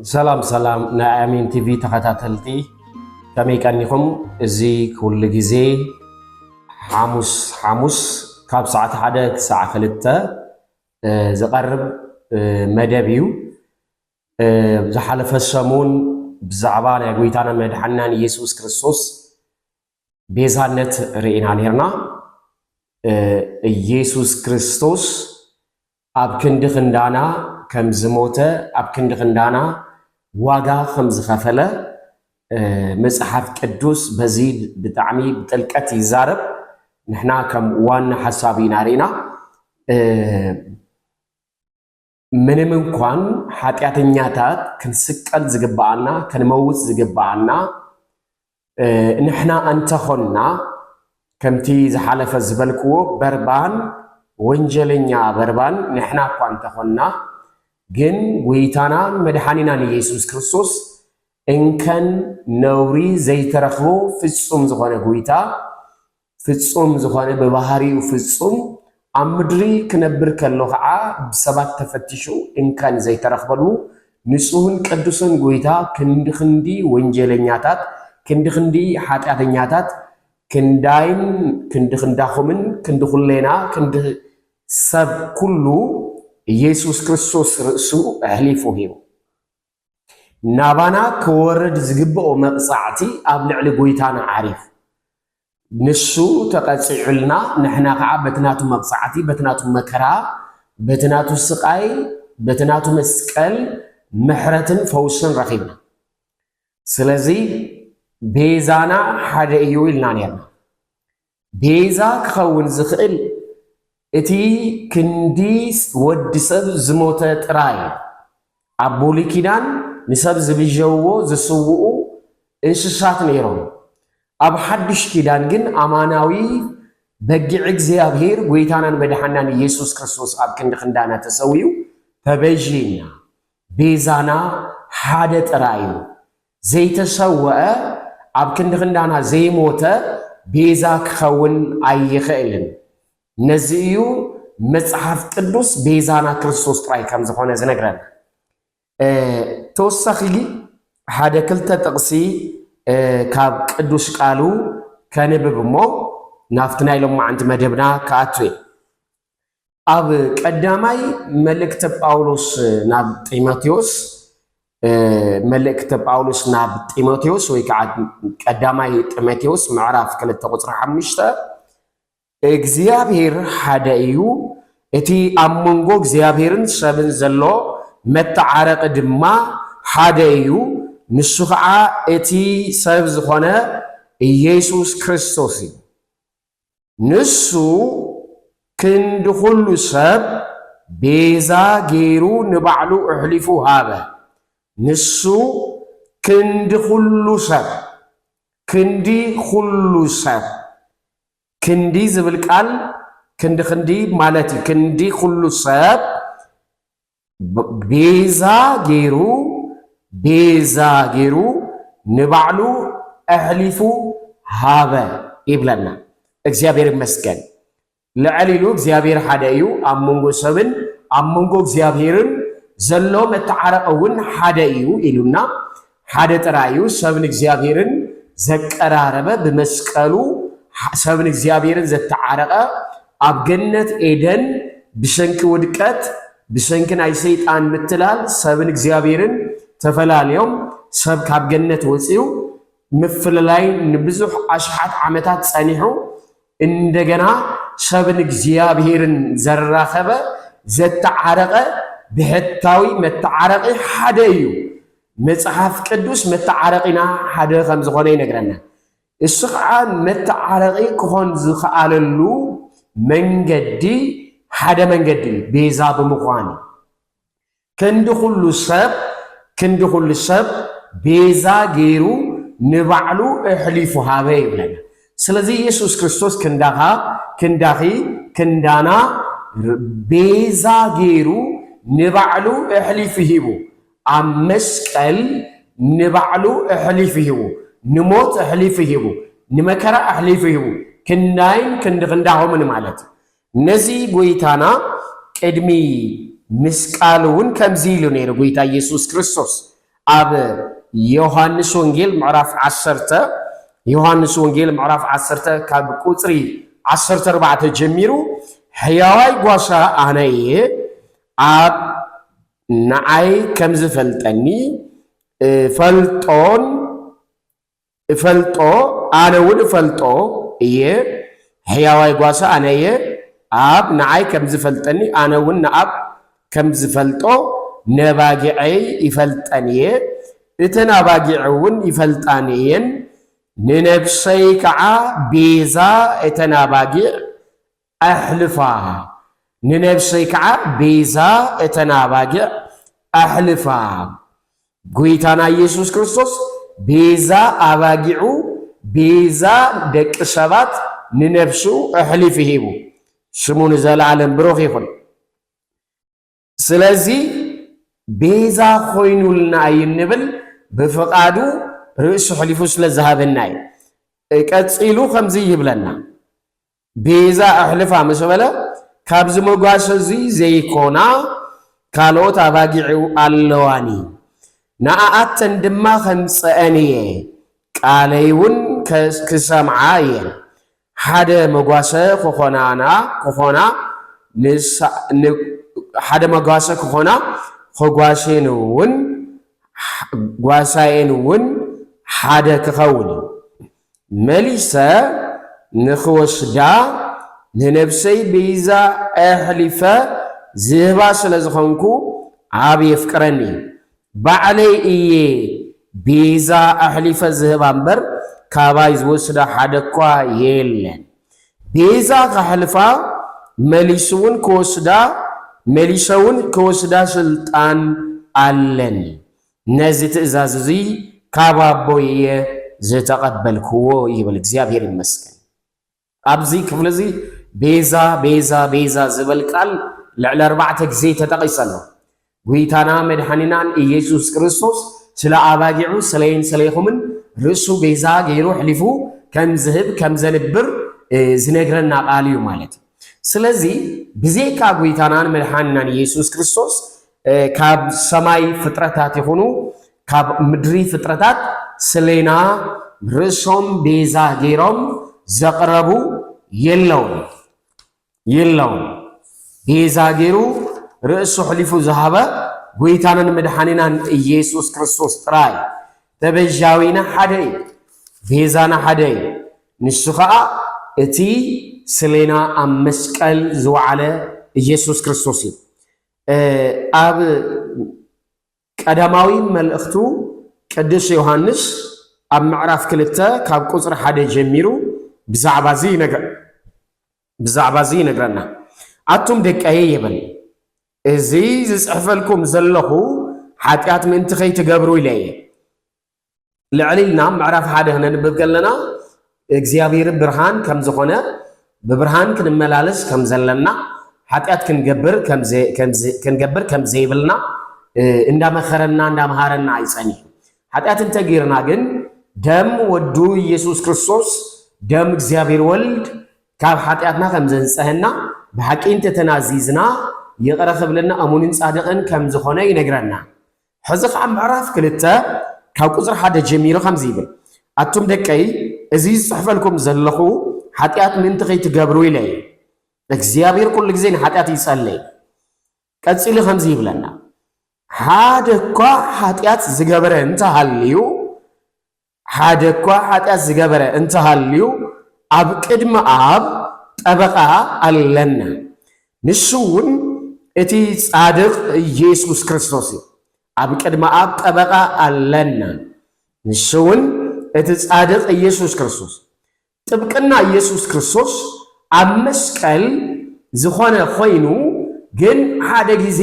سلام سلام نعمين تي في تخاتلتي كمي كانكم ازي كل جزي حاموس كاب ساعة حدا ساعة خلتا زقرب مدابيو زحلف السمون بزعبان يقويتانا مدحنان يسوس كريستوس بيزانت رئينا نيرنا يسوس كريستوس اب كند خندانا كم زموته اب كند خندانا واغا خمز خفله مصحف قدوس بزيد بتعمي بتلقت يزارب نحنا كم وان حسابي نارينا ምንም እንኳን ኃጢአተኛታት ክንስቀል ዝግባአና ከንመውት ዝግባአና ንሕና አንተኾና ከምቲ ዝሓለፈ ዝበልክዎ በርባን ወንጀለኛ በርባን ንሕና እኳ እንተኾና ግን ጎይታና መድኃኒናን ኢየሱስ ክርስቶስ እንከን ነውሪ ዘይተረኽቦ ፍጹም ዝኾነ ጎይታ ፍጹም ዝኾነ በባህሪው ፍጹም አምድሪ ክነብር ከሎ ከዓ በሰባት ተፈትሹ እንከን ዘይተረኽበሉ ንጹህን ቅዱስን ጎይታ ክንዲ ወንጀለኛታት ክንዲ ኃጢአተኛታት ክንዳይን ክንዳኹምን ክንድኹሌና ክንድ ሰብ ኩሉ ኢየሱስ ክርስቶስ ርእሱ አህሊፉ ሂቡ ናባና ከወረድ ዝግብኦ መቅጻዕቲ ኣብ ልዕሊ ጎይታና ዓሪፍ ንሱ ተቀጽዕልና ንሕና ከዓ በትናቱ መቅጻዕቲ በትናቱ መከራ በትናቱ ስቃይ በትናቱ መስቀል ምሕረትን ፈውስን ረኺብና ስለዚ ቤዛና ሓደ እዩ ኢልና ነርና ቤዛ ክኸውን ዝኽእል እቲ ክንዲ ወዲ ሰብ ዝሞተ ጥራይ ኣብ ብሉይ ኪዳን ንሰብ ዝብጀውዎ ዝስውኡ እንስሳት ነይሮም ኣብ ሓድሽ ኪዳን ግን ኣማናዊ በጊዕ እግዚአብሔር ጎይታናን መድኃናን ኢየሱስ ክርስቶስ ኣብ ክንዲ ክንዳና ተሰዊዩ ተበጂና ቤዛና ሓደ ጥራይ ዘይተሰወአ ኣብ ክንዲ ክንዳና ዘይሞተ ቤዛ ክኸውን ኣይኽእልን ነዚ እዩ መጽሐፍ ቅዱስ ቤዛና ክርስቶስ ጥራይ ከም ዝኾነ ዝነግረና ተወሳኺ ሓደ ክልተ ጥቕሲ ካብ ቅዱስ ቃሉ ከንብብ እሞ ናፍቲ ናይ ሎማዓንቲ መደብና ከኣትዌ ኣብ ቀዳማይ መልእክተ ጳውሎስ ናብ ጢሞቴዎስ መልእክተ ጳውሎስ ናብ ጢሞቴዎስ ወይ ከዓ ቀዳማይ ጢሞቴዎስ ምዕራፍ 2 ቁጽሪ 5 እግዚአብሔር ሓደ እዩ እቲ ኣብ መንጎ እግዚአብሔርን ሰብን ዘሎ መተዓረቕ ድማ ሓደ እዩ ንሱ ከዓ እቲ ሰብ ዝኾነ ኢየሱስ ክርስቶስ እዩ ንሱ ክንዲ ኩሉ ሰብ ቤዛ ገይሩ ንባዕሉ ኣሕሊፉ ሃበ ንሱ ክንዲ ኩሉ ሰብ ክንዲ ዝብል ቃል ክንዲ ማለት ክንዲ ኩሉ ሰብ ቤዛ ገይሩ ንባዕሉ ኣሕሊፉ ሃበ ይብለና እግዚአብሔር ይመስገን ልዕሊሉ እግዚአብሔር ሓደ እዩ ኣብ መንጎ ሰብን ኣብ መንጎ እግዚአብሔርን ዘሎ መተዓረቕ እውን ሓደ እዩ ኢሉና ሓደ ጥራይ እዩ ሰብን እግዚአብሔርን ዘቀራረበ ብመስቀሉ ሰብን እግዚአብሔርን ዘተዓረቐ ኣብ ገነት ኤደን ብሰንኪ ውድቀት ብሰንኪ ናይ ሰይጣን ምትላል ሰብን እግዚአብሔርን ተፈላልዮም ሰብ ካብ ገነት ወፂኡ ምፍልላይ ንብዙሕ ኣሽሓት ዓመታት ጸኒሑ እንደገና ሰብን እግዚአብሔርን ዘራኸበ ዘተዓረቐ ብሕታዊ መተዓረቒ ሓደ እዩ መጽሐፍ ቅዱስ መተዓረቒና ሓደ ከም ዝኾነ ይነግረና እሱ ከዓ መተዓረቒ ክኾን ዝኽኣለሉ መንገዲ ሓደ መንገዲ ቤዛ ብምዃን ክንዲ ኩሉ ሰብ ቤዛ ገይሩ ንባዕሉ ኣሕሊፉ ሃበ ይብለና ስለዚ ኢየሱስ ክርስቶስ ክንዳኺ ክንዳና ቤዛ ገይሩ ንባዕሉ ኣሕሊፉ ሂቡ ኣብ መስቀል ንባዕሉ ኣሕሊፉ ሂቡ ንሞት ኣሕሊፉ ሂቡ ንመከራ ኣሕሊፉ ሂቡ ክንዳይን ክንዳኹምን ማለት ነዚ ጎይታና ቅድሚ مسقالون كم زيلو نيرو قويتا يسوس كريستوس ኣብ ዮሐንስ ወንጌል ምዕራፍ 10 ዮሐንስ ወንጌል ምዕራፍ 10 ካብ ቁጽሪ 14 ጀሚሩ ሕያዋይ ጓሳ ኣነየ ኣብ ንዓይ ከም ዝፈልጠኒ ፈልጦ ኣነ እውን ፈልጦ እየ ሕያዋይ ጓሳ ኣነየ ኣብ ንዓይ ከም ዝፈልጠኒ ኣነ እውን ንኣብ ከም ዝፈልጦ ነባጊዐይ ይፈልጠን እየ እተን ኣባጊዕ እውን ይፈልጣን እየን ንነፍሰይ ከዓ ቤዛ እተን ኣባጊዕ ኣሕልፋ ንነፍሰይ ከዓ ቤዛ እተን ኣባጊዕ ኣሕልፋ ጎይታና ኢየሱስ ክርስቶስ ቤዛ ኣባጊዑ ቤዛ ደቂ ሰባት ንነፍሱ ኣሕሊፍ ሂቡ ስሙ ንዘለዓለም ብሩኽ ይኹን። ስለዚ ቤዛ ኮይኑልና ይንብል ብፍቃዱ ርእሱ ሕሊፉ ስለ ዝሃበና እዩ። ቀፂሉ ከምዚ ይብለና ቤዛ ኣሕልፋ ምስ በለ ካብዚ መጓሰ እዚ ዘይኮና ካልኦት ኣባጊዕ ኣለዋኒ ንኣተን ድማ ከምፀአን እየ ቃለይ እውን ክሰምዓ እየን ሓደ መጓሰ ክኾና ሓደ መጓሰ ክኾና ከጓሴን እውን ጓሳዬን እውን ሓደ ክኸውን መሊሰ ንኽወስዳ ንነፍሰይ ቤዛ ኣሕሊፈ ዝህባ ስለ ዝኾንኩ ኣብ የፍቅረኒ ባዕለይ እየ ቤዛ ኣሕሊፈ ዝህባ እምበር ካባይ ዝወስዳ ሓደ እኳ የለን ቤዛ ካሕልፋ መሊሰውን ክወስዳ ስልጣን ኣለኒ ነዚ ትእዛዝ እዚ ካብ ኣቦይ እየ ዝተቐበልክዎ ይብል እግዚአብሔር ይመስገን። ኣብዚ ክፍሊ እዚ ቤዛ ቤዛ ቤዛ ዝብል ቃል ልዕሊ 4 ግዜ ተጠቂሰሎ ጎይታና መድሓኒናን ኢየሱስ ክርስቶስ ስለ ኣባጊዑ ስለይን ስለይኹምን ርእሱ ቤዛ ገይሩ ሕሊፉ ከም ዝህብ ከም ዘንብር ዝነግረና ቃል እዩ ማለት እዩ። ስለዚ ብዘይካ ጎይታናን መድሓኒናን ኢየሱስ ክርስቶስ ካብ ሰማይ ፍጥረታት ይኹኑ ካብ ምድሪ ፍጥረታት ስለና ርእሶም ቤዛ ገይሮም ዘቕረቡ የለውን ቤዛ ገይሩ ርእሱ ሕሊፉ ዝሃበ ጎይታናን መድሓኒናን ኢየሱስ ክርስቶስ ጥራይ ተበጃዊና ሓደ እዩ ቤዛና ሓደ እዩ ንሱ ከዓ እቲ ስለና ኣብ መስቀል ዝወዓለ ኢየሱስ ክርስቶስ እዩ። ኣብ ቀዳማዊ መልእኽቱ ቅዱስ ዮሐንስ ኣብ ምዕራፍ 2 ካብ ቁጽሪ 1 ጀሚሩ ብዛዕባ እዚ ይነግረና ኣቱም ደቀየ ይብል እዚ ዝጽሕፈልኩም ዘለኹ ሓጢኣት ምእንቲ ከይትገብሩ ኢለ እየ ልዕሊልና ምዕራፍ 1 ክነንብብ ከለና እግዚአብሔር ብርሃን ከም ዝኾነ ብብርሃን ክንመላለስ ከም ዘለና ሓጢኣት ክንገብር ከም ዘይብልና እንዳመኸረና እንዳመሃረና ኣይጸኒሑ ሓጢኣት እንተገይርና ግን ደም ወዱ ኢየሱስ ክርስቶስ ደም እግዚአብሔር ወልድ ካብ ሓጢኣትና ከም ዘንጸህና ብሓቂ እንተተናዚዝና ይቕረ ክብለና እሙንን ጻድቕን ከም ዝኾነ ይነግረና። ሕዚ ከዓ ምዕራፍ 2 ካብ ቁጽሪ 1 ጀሚሩ ከምዚ ይብል ኣቱም ደቀይ እዚ ዝጽሕፈልኩም ዘለኹ ሓጢኣት ምእንቲ ከይትገብሩ ኢለ እየ እግዚአብሔር ኩሉ ግዜ ንሓጢኣት ይጸልይ ቀፂሉ ከምዚ ይብለና ሓደ እኳ ሓጢኣት ዝገበረ እንተሃልዩ ኣብ ቅድሚ ኣብ ጠበቃ ኣለና ንሱ እውን እቲ ጻድቕ ኢየሱስ ክርስቶስ እዩ። ኣብ ቅድሚ ኣብ ጠበቃ ኣለና ንሱ እውን እቲ ጻድቕ ኢየሱስ ክርስቶስ ጥብቅና ኢየሱስ ክርስቶስ ኣብ መስቀል ዝኾነ ኮይኑ ግን ሓደ ግዜ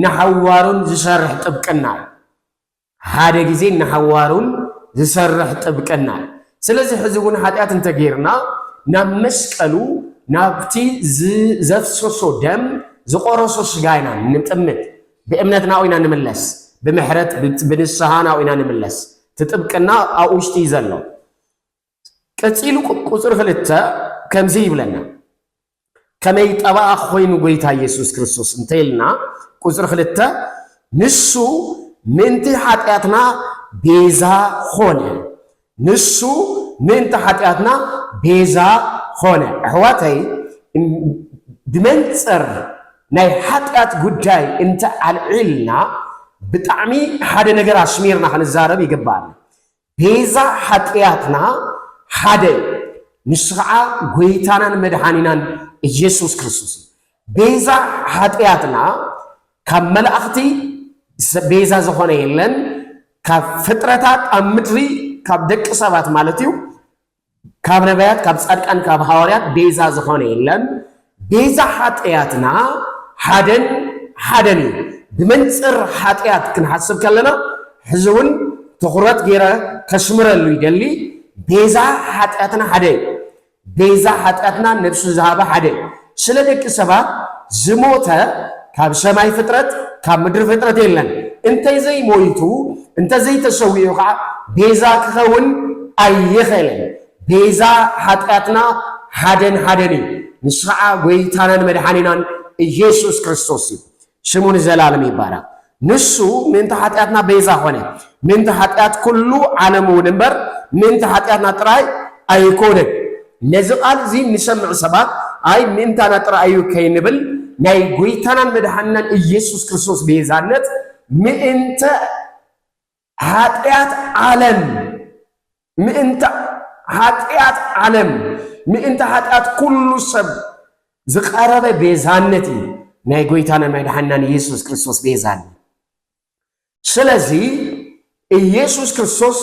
ንሓዋሩን ዝሰርሕ ጥብቅና ስለዚ ሕዚ እውን ሓጢኣት እንተገይርና ናብ መስቀሉ ናብቲ ዘፍሰሶ ደም ዝቆረሶ ስጋይና ንምጥምት ብእምነት ናዊና ንምለስ ብምሕረት ብንስሓ ናዊና ንምለስ ትጥብቅና ኣብ ውሽጢ ዘሎ ቀፂሉ ቁጽሪ 2 ከምዚ ይብለና ከመይ ጠባኣ ኮይኑ ጎይታ ኢየሱስ ክርስቶስ እንተይልና ቁጽሪ 2 ንሱ ምንቲ ኃጢአትና ቤዛ ሆነ ንሱ ምንቲ ኃጢአትና ቤዛ ሆነ أحواتي بمنصر ናይ ኃጢአት ጉዳይ እንተ አልዒልና ብጣዕሚ ሓደ ነገር አስሚርና ክንዛረብ ይገባል ቤዛ ኃጢአትና ሓደ ንስዓ ጎይታናን መድኃኒናን ኢየሱስ ክርስቶስ ቤዛ ኃጢአትና ካብ መላእኽቲ ቤዛ ዝኾነ የለን ካብ ፍጥረታት ኣብ ምድሪ ካብ ደቂ ሰባት ማለት እዩ ካብ ነቢያት ካብ ጻድቃን ካብ ሐዋርያት ቤዛ ዝኾነ የለን ቤዛ ኃጢአትና ሓደን ብመንጽር ኃጢአት ክንሓስብ ከለና ሕዝውን ትኹረት ገይረ ከስምረሉ ይደሊ ቤዛ ኃጢአትና ሓደ ቤዛ ኃጢአትና ነፍሱ ዝሃበ ሓደ ስለ ደቂ ሰባት ዝሞተ ካብ ሰማይ ፍጥረት ካብ ምድሪ ፍጥረት የለን እንተይ ዘይ ሞይቱ እንተይ ዘይ ተሰዊኡ ከዓ ቤዛ ክኸውን ኣይኽእልን ቤዛ ኃጢአትና ሓደን ንስዓ ጎይታናን መድኃኒናን ኢየሱስ ክርስቶስ ስሙን ዘላለም ይባላል ንሱ ምንተ ኃጢአትና ቤዛ ሆነ ምንተ ኃጢአት ኩሉ ዓለም ወንበር ምንተ ኃጢአትና ጥራይ ኣይኮነን ነዚ ቃል እዚ ንሰምዕ ሰባት አይ ምንታና ጥራይ ከይንብል ናይ ጎይታናን መድኃኒናን ኢየሱስ ክርስቶስ ቤዛነት ምንተ ኃጢአት ዓለም ምንተ ኃጢአት ኩሉ ሰብ ዝቀረበ ቤዛነት ናይ ጎይታናን መድኃኒናን ኢየሱስ ክርስቶስ ቤዛነት ስለዚህ ኢየሱስ ክርስቶስ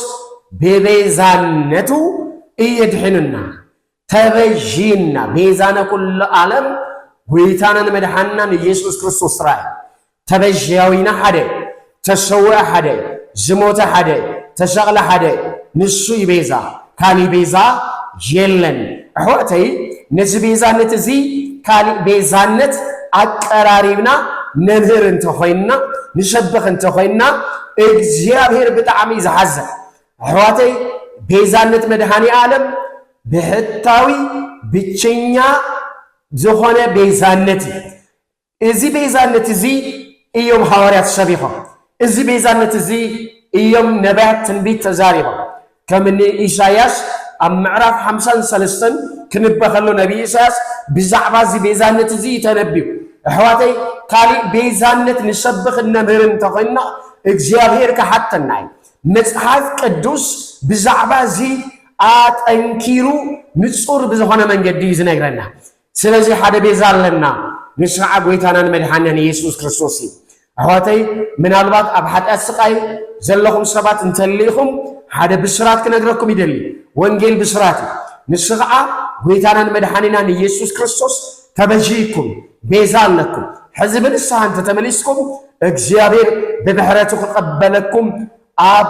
በቤዛነቱ እየድሕንና ተበጂና ቤዛነ ኩሉ ዓለም ጎይታናን መድኃኒናን ኢየሱስ ክርስቶስ ራይ ተበጂያዊና ሓደ ተሰውዐ ሓደ ዝሞተ ሓደ ተሰቕለ ሓደ ንሱ ይቤዛ ካሊ ቤዛ የለን أحواتي نزي بيزانت زي كالي بيزانت أقراريبنا نمهر انتخوينا نشبخ انتخوينا اجزيابهر بتعمي زحزة أحواتي بيزانت مدهاني عالم بحتاوي بچنيا زخونة بيزانتي ازي بيزانت زي ايوم حواريات الشبيخة ازي بيزانت زي ايوم نبات تنبيت تزاريبا كمن إيشاياش أمعرف 53 كنبخلو نبي إساس بزعبا زي بيزانت زي تنبيو أحواتي كالي بيزانت نشبخ النمهرن تخينا اكزيابهر كحتى الناي مصحف قدوس بزعبا زي أنكيرو نصور بزخونا من جديد نغرنا سلازي حدا بيزان لنا نشرع قويتانا مدحاننا يسوس كريستوسي أحواتي من البات أبحث أسقاي زلهم سبات انتليهم حدا بسرات كنغركم يدلي وانجيل بسراتي نشرع قويتانا مدحاننا يسوس كريستوس تبجيكم بيزان لكم حزب السهان تتمليسكم اكزيابير ببحراتك قبلكم أب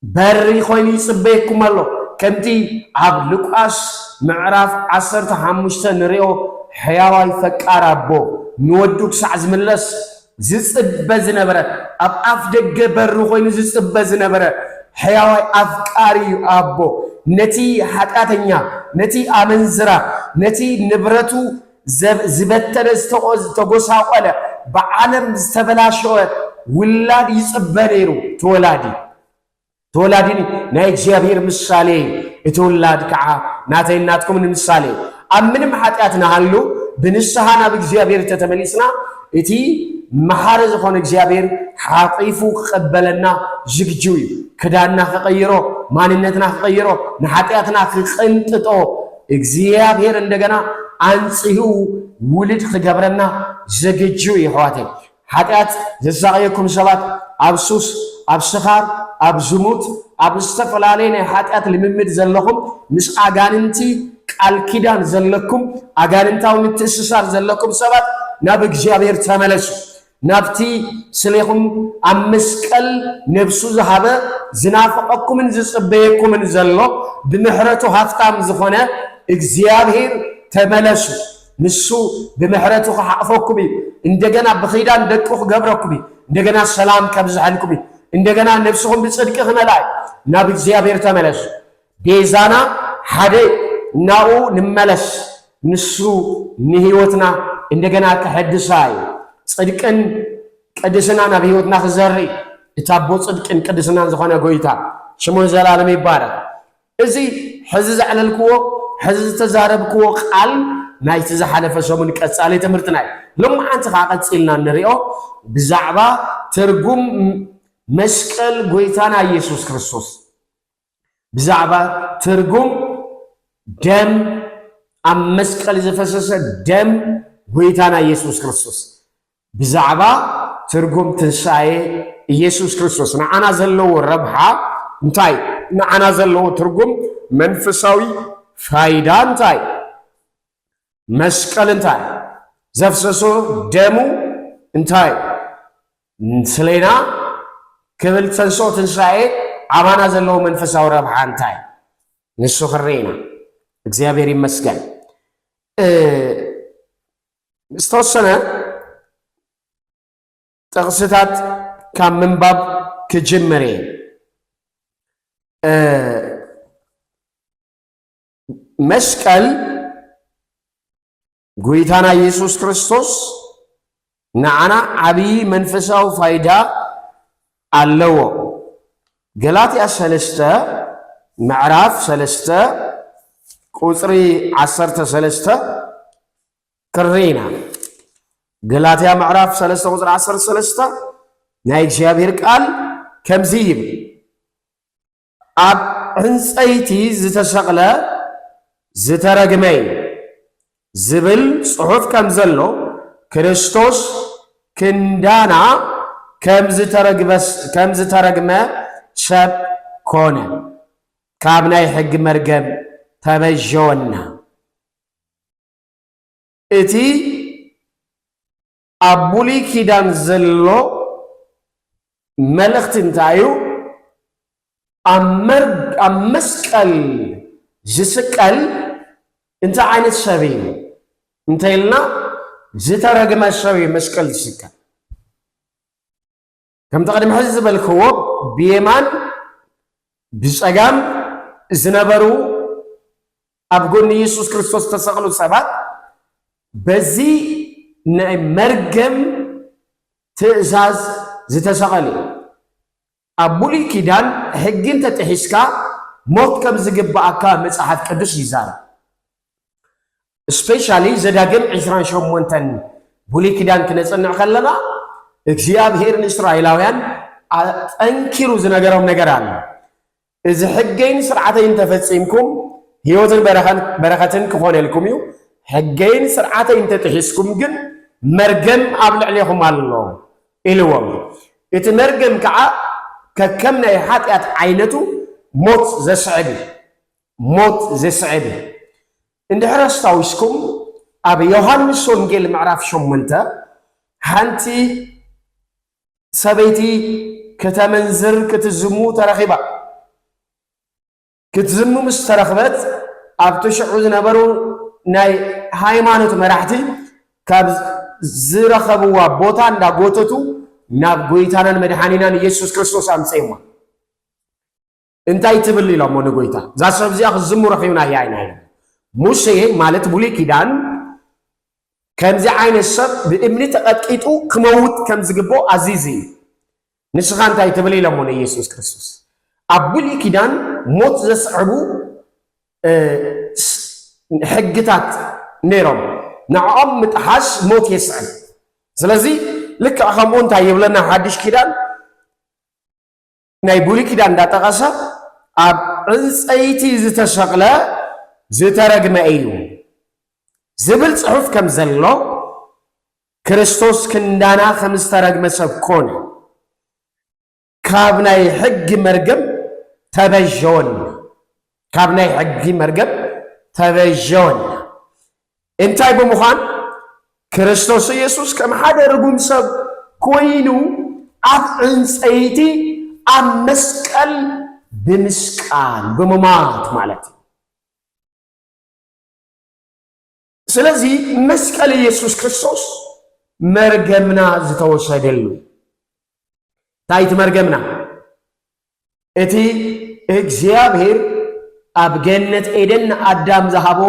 بري خويني صبيكم الله كمتي عب لقاس معرف 15 نريو حياوي فكار ابو نودوك سعز ملس زصبز نبره اب اف دغ بر خويني زصبز نبره حياوي افقاري ابو نتي حقاتኛ نتي امنزرا نتي نبرتو زبترس تغوساقله بعالم استبلاشو ولاد يصبريرو تولاديني ناي እግዚአብሔር ምሳሌ የተወላድ ከዓ ናተይ እናትኩም ምሳሌ አምንም ኃጢአትና ሃሉ በንስሐና በእግዚአብሔር ተተመሊስና እቲ መሐረ ዝኾነ እግዚአብሔር ሓቂፉ ከቀበለና ዝግጁ ክዳና ከቀይሮ ማንነትና ከቀይሮ ንኃጢአትና ከቅንጥጦ እግዚአብሔር እንደገና አንጽዩ ውልድ ከገብረና ዝግጁ ይሆተ ኃጢአት ዘሳቀየኩም ሰባት አብሱስ አብስኻር አብዝሙት አብስተፈላለነ ኃጢአት ልምምድ ዘለኹም ምስ አጋንንቲ ቃል ኪዳን ዘለኩም አጋንንታው ምትስሳር ዘለኩም ሰባት ናብ እግዚአብሔር ተመለሱ ናብቲ ስለኹም አመስቀል ነፍሱ ዝሃበ ዝናፈቀኩምን ዝጽበየኩምን ዘሎ ብምሕረቱ ሃፍታም ዝኾነ እግዚአብሔር ተመለሱ ንሱ ብምሕረቱ ከሓፈኩም እንደገና በኺዳን ደቅኹ ገብረኩም እንደገና ሰላም ከብዝሐልኩም እንደገና ነፍስኩም በጽድቅ ከመላይ ናብ እግዚአብሔር ተመለሱ ቤዛና ሓደ ናኡ ንመለስ ንሱ ንህይወትና እንደገና ከሐድሳይ ጽድቅን ቅድስና ናብ ህይወትና ከዘሪ እታቦ ጽድቅን ቅድስናን ዝኾነ ጎይታ ሽሙ ዘላለም ይባረክ እዚ ሕዚ ዘዕለልክዎ ሕዚ ዝተዛረብክዎ ቃል ናይቲ ዝሓለፈ ሰሙን ቀጻሊ ትምህርትና ሎማዓንቲ ቃቀጽልና ንሪኦ ብዛዕባ ትርጉም መስቀል ጎይታና ኢየሱስ ክርስቶስ ብዛዕባ ትርጉም ደም ኣብ መስቀል ዝፈሰሰ ደም ጎይታና ኢየሱስ ክርስቶስ ብዛዕባ ትርጉም ትንሳኤ ኢየሱስ ክርስቶስ ንዓና ዘለዎ ረብሓ እንታይ ንዓና ዘለዎ ትርጉም መንፈሳዊ ፋይዳ እንታይ መስቀል እንታይ ዘፍሰሶ ደሙ እንታይ ስለና ክብል ተንሶ ትንሳኤ ዓባና ዘለዎ መንፈሳዊ ረብሓ እንታይ ንሱ ክሬና እግዚአብሔር ይመስገን ዝተወሰነ ጥቅስታት ካብ ምንባብ ክጅምር መስቀል ጎይታና ኢየሱስ ክርስቶስ ንዓና ዓብይ መንፈሳዊ ፋይዳ ኣለዎ ገላትያ 3 ምዕራፍ 3 ቁጽሪ 13 ክሬና ገላትያ ምዕራፍ 3 ቁጽሪ 13 ናይ እግዚአብሔር ቃል ከምዚ ይብል ኣብ ዕንፀይቲ ዝተሰቕለ ዝተረግመ ዝብል ጽሑፍ ከም ዘሎ ክርስቶስ ክንዳና ከም ዝተረግመ ሰብ ኮነ ካብ ናይ ሕጊ መርገም ተበጀወና እቲ ኣብ ብሉይ ኪዳን ዘሎ መልእኽቲ እንታይ እዩ ኣብ መስቀል ዝስቀል እንታይ ዓይነት ሰብ እዩ እንታይ ኢልና ዝተረግመ ሰብ እዩ መስቀል ዝስቀል ከም ተቀድም ሕዚ ዝበልክዎ ብየማን ብፀጋም ዝነበሩ ኣብ ጎኒ ኢየሱስ ክርስቶስ ተሰቕሉ ሰባት በዚ ናይ መርገም ትእዛዝ ዝተሰቐለ ኣብ ብሉይ ኪዳን ሕጊ እንተጥሒስካ ሞት ከም ዝግባእካ መጽሓፍ ቅዱስ ይዛረብ ስፔሻሊ ዘዳግም 28 ብሉይ ኪዳን ክነጽንዕ ከለና እግዚአብሔር ንእስራኤላውያን ጠንኪሩ ዝነገሮም ነገር አለ እዚ ሕገይን ስርዓተይን ተፈጺምኩም ህይወትን በረኸትን ክኾነልኩም እዩ ሕገይን ስርዓተይን ተጥሒስኩም ግን መርገም ኣብ ልዕሊኹም ኣሎ ኢልዎም እቲ መርገም ከዓ ከከም ናይ ኃጢአት ዓይነቱ ሞት ዘስዕብ እንድሕር ኣስታዊስኩም ኣብ ዮሐንስ ወንጌል ምዕራፍ 8 ሓንቲ ሰበይቲ ከተመንዝር ክትዝሙ ተረኺባ ክትዝሙ ምስ ተረኽበት ኣብ ትሽዑ ዝነበሩ ናይ ሃይማኖት መራሕቲ ካብ ዝረኸብዋ ቦታ እንዳጎተቱ ናብ ጎይታናን መድኃኒናን ኢየሱስ ክርስቶስ ኣምፀይማ እንታይ ትብል ኢሎሞ ንጎይታ እዛ ሰብ እዚኣ ክዝሙ ረኺብና እያ ኢና ሙሴ ማለት ብሉይ ኪዳን ከምዚ ዓይነት ሰብ ብእምኒ ተቐጥቂጡ ክመውት ከም ዝግብኦ ኣዚዙ ንስኻ እንታይ ትብል ኢሎሞ ንኢየሱስ ክርስቶስ ኣብ ብሉይ ኪዳን ሞት ዘስዕቡ ሕግታት ነይሮም ንዕኦም ምጥሓስ ሞት የስዕብ ስለዚ ልክዕ ከምኡ እንታይ ይብለና ሓድሽ ኪዳን ናይ ብሉይ ኪዳን እንዳጠቐሰ ኣብ ዕንፀይቲ ዝተሰቕለ ዝተረግመ እዩ ዝብል ጽሑፍ ከም ዘሎ ክርስቶስ ክንዳና ከም ዝተረግመ ሰብ ኮነ ካብ ናይ ሕጊ መርገም ተበጀወና እንታይ ብምዃን ክርስቶስ ኢየሱስ ከም ሓደ ርጉም ሰብ ኮይኑ ኣብ ዕንፀይቲ ኣብ መስቀል ብምስቃል ብምማት ማለት እዩ ስለዚ መስቀል ኢየሱስ ክርስቶስ መርገምና ዝተወሰደሉ ታይት መርገምና እቲ እግዚአብሔር ኣብ ገነት ኤደን አዳም ዝሃቦ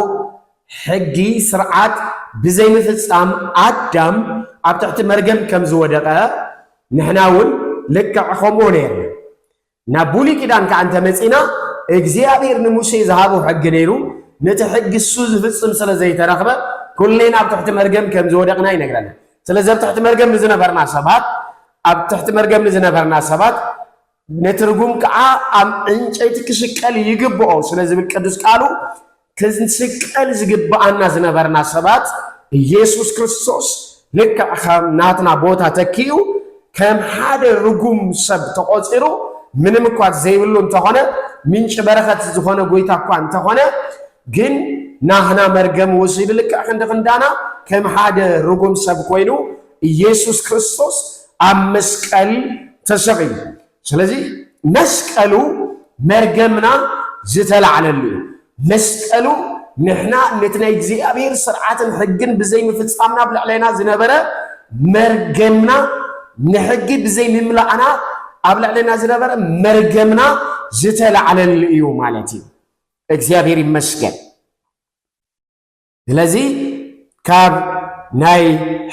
ሕጊ ስርዓት ብዘይ ምፍጻም አዳም ኣብ ትሕቲ መርገም ከም ዝወደቀ ንሕና እውን لك خمو نير نابولي كدان كأنت مسينا እግዚአብሔር ንሙሴ ዝሃቦ ሕግ ነይሩ ነቲ ሕግ እሱ ዝፍጽም ስለ ዘይተረኽበ ኩሌና ኣብ ትሕቲ መርገም ከም ዝወደቕና ይነግረና ስለዚ ኣብ ትሕቲ መርገም ንዝነበርና ሰባት ኣብ ትሕቲ መርገም ንዝነበርና ሰባት ነትርጉም ከዓ ኣብ ዕንጨይቲ ክስቀል ይግብኦ ስለ ዝብል ቅዱስ ቃሉ ክስቀል ዝግብአና ዝነበርና ሰባት ኢየሱስ ክርስቶስ ልክዕ ከም ናትና ቦታ ተኪኡ ከም ሓደ ርጉም ሰብ ተቆፂሩ ምንም እኳ ዘይብሉ እንተኾነ ምንጭ በረኸት ዝኾነ ጎይታ እኳ እንተኾነ ግን ናህና መርገም ወሲድ ልክዕ ክንዳና ከም ሓደ ርጉም ሰብ ኮይኑ ኢየሱስ ክርስቶስ ኣብ መስቀል ተሰቂሉ ስለዚ መስቀሉ መርገምና ዝተላዕለሉ መስቀሉ ንሕና ነትናይ እግዚአብሔር ስርዓትን ሕግን ብዘይ ምፍጻምና ብልዕለና ዝነበረ መርገምና ንሕጊ ብዘይ ምምላእና ኣብ ልዕለና ዝነበረ መርገምና ዝተላዕለሉ እዩ ማለት እዩ እግዚአብሔር ይመስገን ስለዚ ካብ ናይ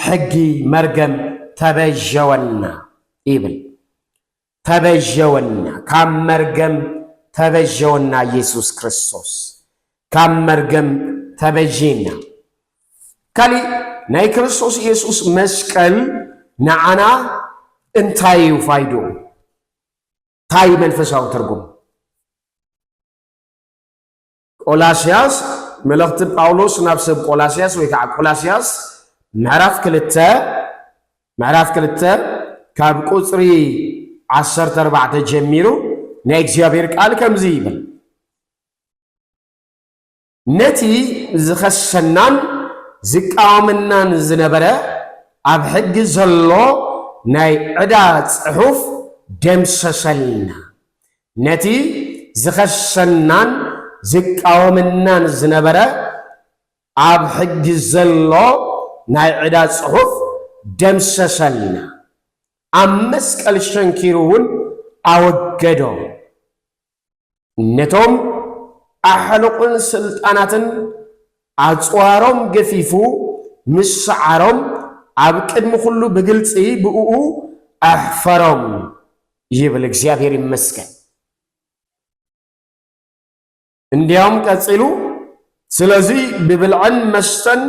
ሕጊ መርገም ተበጀወና ይብል ተበጀወና ካብ መርገም ተበጀወና ኢየሱስ ክርስቶስ ካብ መርገም ተበጂና ካሊ ናይ ክርስቶስ ኢየሱስ መስቀል ንዓና እንታይ እዩ ፋይዱ ታይ መንፈሳዊ ትርጉም ቆላስያስ መልእክት ጳውሎስ ናብ ሰብ ቆላስያስ ወይ ከዓ ቆላስያስ ምዕራፍ 2 ካብ ቁጽሪ 14 ጀሚሩ ናይ እግዚአብሔር ቃል ከምዚ ይብል ነቲ ዝኸሰናን ዝቃወመናን ዝነበረ ኣብ ሕጊ ዘሎ ናይ ዕዳ ጽሑፍ ደምሰሰልና ነቲ ዝኸሰናን ዝቃወመናን ዝነበረ ኣብ ሕጊ ዘሎ ናይ ዕዳ ጽሑፍ ደምሰሰልና ኣብ መስቀል ሸንኪሩውን ኣወገዶ ነቶም ኣሕልቁን ስልጣናትን ኣጽዋሮም ገፊፉ ምስዓሮም ኣብ ቅድሚ ኩሉ ብግልፂ ብእኡ ኣሕፈሮም ይብል እግዚአብሔር ይመስገን እንዲያውም ቀጽሉ ስለዚ ብብልዕን መስተን